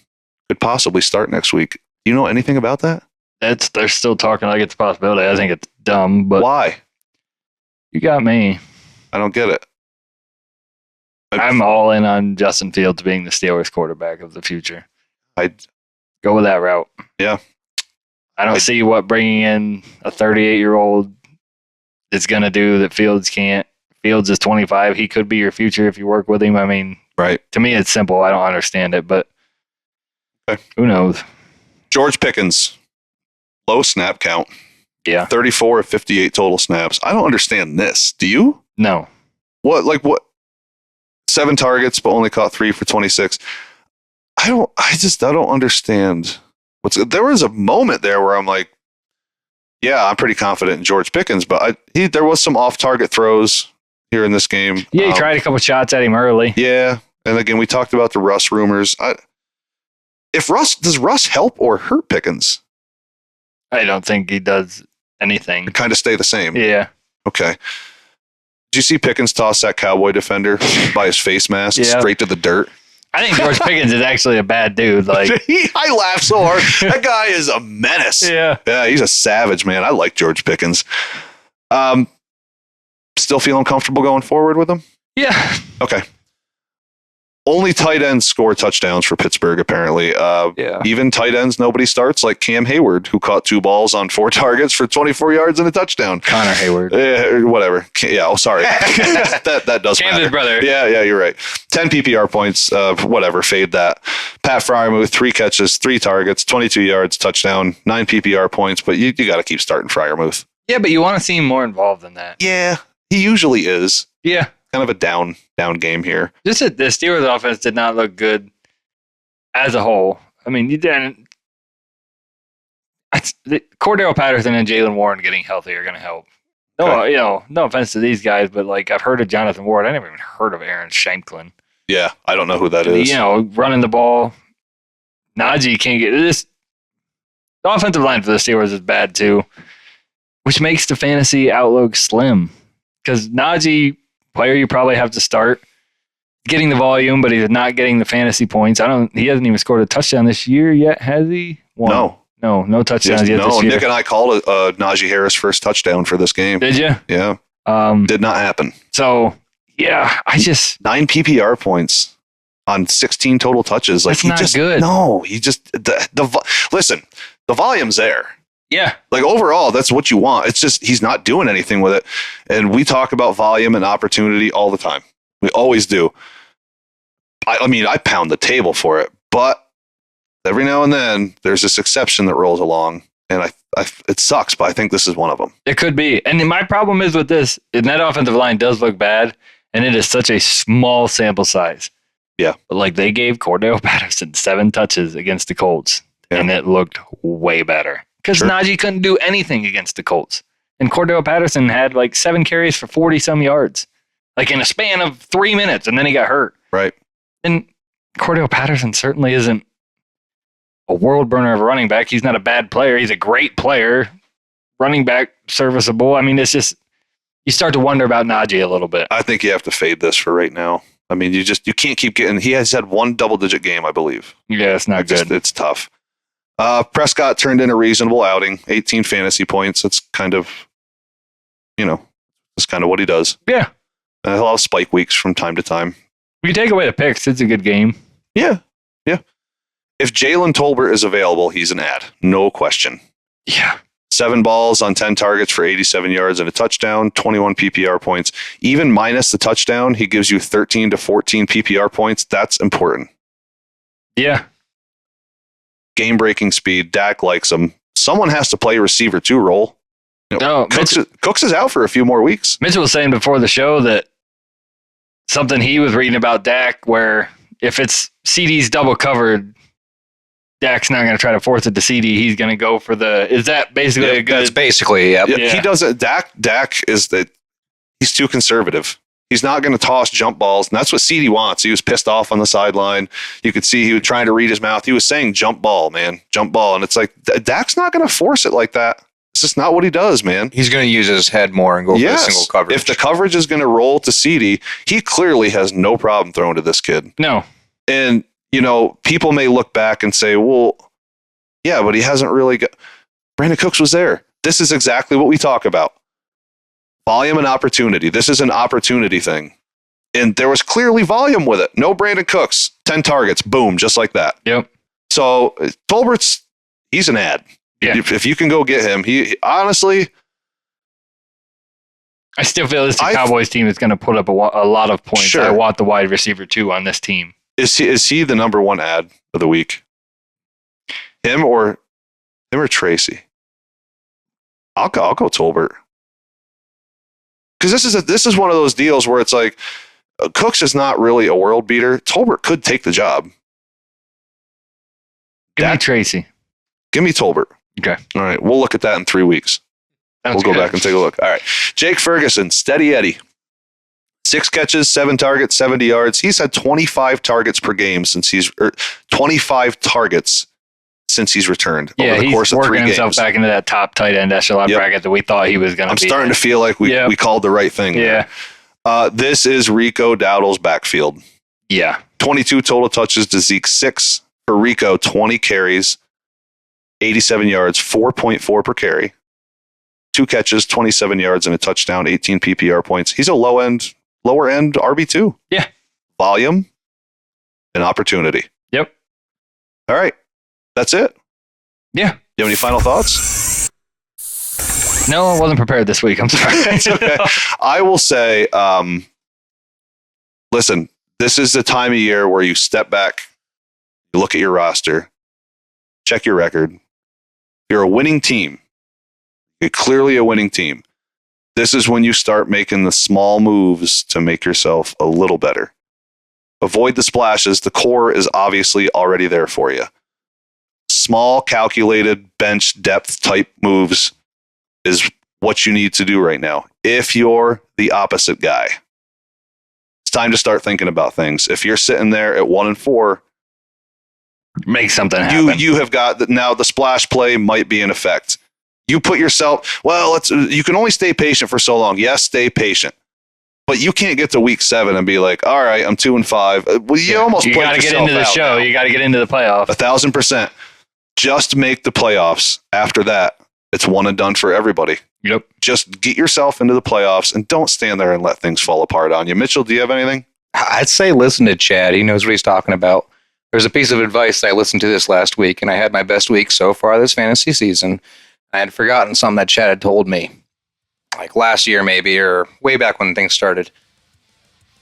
could possibly start next week. Do you know anything about that? They're still talking like it's a possibility. I think it's dumb, but Why? You got me. I don't get it. I'm all in on Justin Fields being the Steelers quarterback of the future. I'd go with that route. Yeah. I don't see what bringing in a 38-year-old is going to do that Fields can't. Fields is 25. He could be your future if you work with him. I mean, right. To me, it's simple. I don't understand it, but okay. Who knows? George Pickens, low snap count. Yeah. 34 of 58 total snaps. I don't understand this. Do you? No. What? 7 targets, but only caught 3 for 26. I don't understand. There was a moment there where I'm like, yeah, I'm pretty confident in George Pickens, but there was some off-target throws here in this game. Yeah, he tried a couple shots at him early. Yeah, and again, we talked about the Russ rumors. Does Russ help or hurt Pickens? I don't think he does anything. They kind of stay the same. Yeah. Okay. Did you see Pickens toss that Cowboy defender by his face mask straight to the dirt? I think George Pickens is actually a bad dude. Like I laugh so hard. That guy is a menace. Yeah, he's a savage, man. I like George Pickens. Still feeling comfortable going forward with him? Yeah. Okay. Only tight ends score touchdowns for Pittsburgh, apparently. Even tight ends, nobody starts, like Cam Hayward, who caught 2 balls on 4 targets for 24 yards and a touchdown. Connor Hayward. Whatever. Yeah, sorry. that does Cam's matter. his brother. Yeah, you're right. 10 PPR points, whatever, fade that. Pat Freiermuth, 3 catches, 3 targets, 22 yards, touchdown, 9 PPR points, but you got to keep starting Freiermuth. Yeah, but you want to see him more involved than that. Yeah, he usually is. Yeah. Kind of a down game here. Just that the Steelers offense did not look good as a whole. I mean, you didn't. Cordell Patterson and Jalen Warren getting healthy are going to help. No, Okay. No offense to these guys, but like I've heard of Jonathan Ward. I never even heard of Aaron Shanklin. Yeah, I don't know who that is. Running the ball. Najee can't get this. The offensive line for the Steelers is bad too, which makes the fantasy outlook slim. Because Najee, player you probably have to start, getting the volume, but he's not getting the fantasy points. He hasn't even scored a touchdown this year yet, has he? No touchdowns yet this year. Nick and I called Najee Harris first touchdown for this game. Did you? Yeah. Did not happen. So, yeah, 9 PPR points on 16 total touches. Like, That's not good. No, he just listen. The volume's there. Yeah. Like, overall, that's what you want. It's just he's not doing anything with it. And we talk about volume and opportunity all the time. We always do. I mean, I pound the table for it, but every now and then there's this exception that rolls along, and it sucks, but I think this is one of them. It could be. And my problem is with this, and that offensive line does look bad, and it is such a small sample size. Yeah. But like, they gave Cordell Patterson 7 touches against the Colts, and it looked way better. Because Najee couldn't do anything against the Colts. And Cordell Patterson had like 7 carries for 40-some yards, like in a span of 3 minutes, and then he got hurt. Right. And Cordell Patterson certainly isn't a world burner of a running back. He's not a bad player. He's a great player. Running back, serviceable. I mean, it's just, you start to wonder about Najee a little bit. I think you have to fade this for right now. I mean, you can't keep getting, he has had 1 double-digit game, I believe. Yeah, it's not good. It's tough. Prescott turned in a reasonable outing, 18 fantasy points. It's kind of, it's kind of what he does. Yeah. He'll have spike weeks from time to time. If you take away the picks, it's a good game. Yeah. If Jalen Tolbert is available, he's an ad. No question. Yeah. 7 balls on 10 targets for 87 yards and a touchdown, 21 PPR points. Even minus the touchdown, he gives you 13 to 14 PPR points. That's important. Yeah. Game-breaking speed. Dak likes him. Someone has to play receiver 2 role. Cooks is out for a few more weeks. Mitchell was saying before the show that something he was reading about Dak, where if it's CD's double covered, Dak's not going to try to force it to CD. He's going to go for is that basically a good? That's basically, yeah. He does it. Dak is that he's too conservative. He's not going to toss jump balls, and that's what CD wants. He was pissed off on the sideline. You could see he was trying to read his mouth. He was saying jump ball, man, jump ball. And it's like, Dak's not going to force it like that. It's just not what he does, man. He's going to use his head more and go for the single coverage. If the coverage is going to roll to CD, he clearly has no problem throwing to this kid. No. And, people may look back and say, well, yeah, but he hasn't really got... Brandon Cooks was there. This is exactly what we talk about. Volume and opportunity. This is an opportunity thing. And there was clearly volume with it. No Brandon Cooks, 10 targets, boom, just like that. Yep. So Tolbert's, he's an ad. Yeah. If you can go get him, he honestly... I still feel this Cowboys team is going to put up a lot of points. Sure. I want the wide receiver 2 on this team. Is he the number 1 ad of the week? Him or Tracy? I'll go Tolbert. Because this is one of those deals where it's like Cooks is not really a world beater. Tolbert could take the job. Give me Tracy. Give me Tolbert. Okay. All right. We'll look at that in 3 weeks. We'll go back and take a look. All right. Jake Ferguson, steady Eddie. 6 catches, 7 targets, 70 yards. He's had 25 targets per game since 25 targets since he's returned over the course of 3 games. He's working himself back into that top tight end echelon bracket that we thought he was going to be. I'm starting to feel like we called the right thing. Yeah. This is Rico Dowdle's backfield. Yeah. 22 total touches to Zeke, 6 for Rico, 20 carries, 87 yards, 4.4 per carry. 2 catches, 27 yards, and a touchdown, 18 PPR points. He's a lower end RB2. Yeah. Volume and opportunity. Yep. All right. That's it. Yeah. You have any final thoughts? No, I wasn't prepared this week. I'm sorry. It's okay. I will say, listen, this is the time of year where you step back, you look at your roster, check your record. You're a winning team. You're clearly a winning team. This is when you start making the small moves to make yourself a little better. Avoid the splashes. The core is obviously already there for you. Small, calculated, bench depth type moves is what you need to do right now. If you're the opposite guy, it's time to start thinking about things. If you're sitting there at 1-4, make something happen. You have got now the splash play might be in effect. You put yourself, you can only stay patient for so long. Yes, stay patient. But you can't get to week 7 and be like, all right, I'm 2-5. Well, you almost you got to get into the show. Now. You got to get into the playoffs. 1,000%. Just make the playoffs. After that, it's one and done for everybody. Yep. Just get yourself into the playoffs and don't stand there and let things fall apart on you. Mitchell, do you have anything? I'd say listen to Chad. He knows what he's talking about. There's a piece of advice I listened to this last week, and I had my best week so far this fantasy season. I had forgotten something that Chad had told me, like last year maybe, or way back when things started.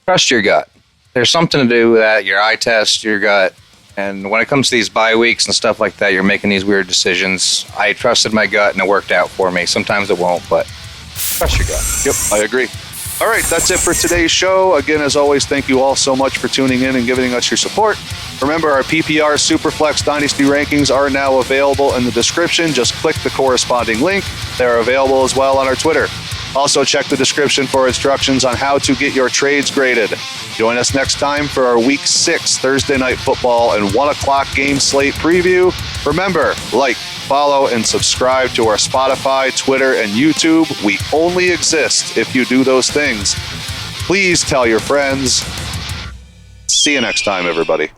Trust your gut. There's something to do with that, your eye test, your gut. And when it comes to these bye weeks and stuff like that, you're making these weird decisions. I trusted my gut, and it worked out for me. Sometimes it won't, but trust your gut. Yep, I agree. All right, that's it for today's show. Again, as always, thank you all so much for tuning in and giving us your support. Remember, our PPR Superflex Dynasty rankings are now available in the description. Just click the corresponding link. They're available as well on our Twitter. Also, check the description for instructions on how to get your trades graded. Join us next time for our Week 6 Thursday Night Football and 1 o'clock game slate preview. Remember, like, follow, and subscribe to our Spotify, Twitter, and YouTube. We only exist if you do those things. Please tell your friends. See you next time, everybody.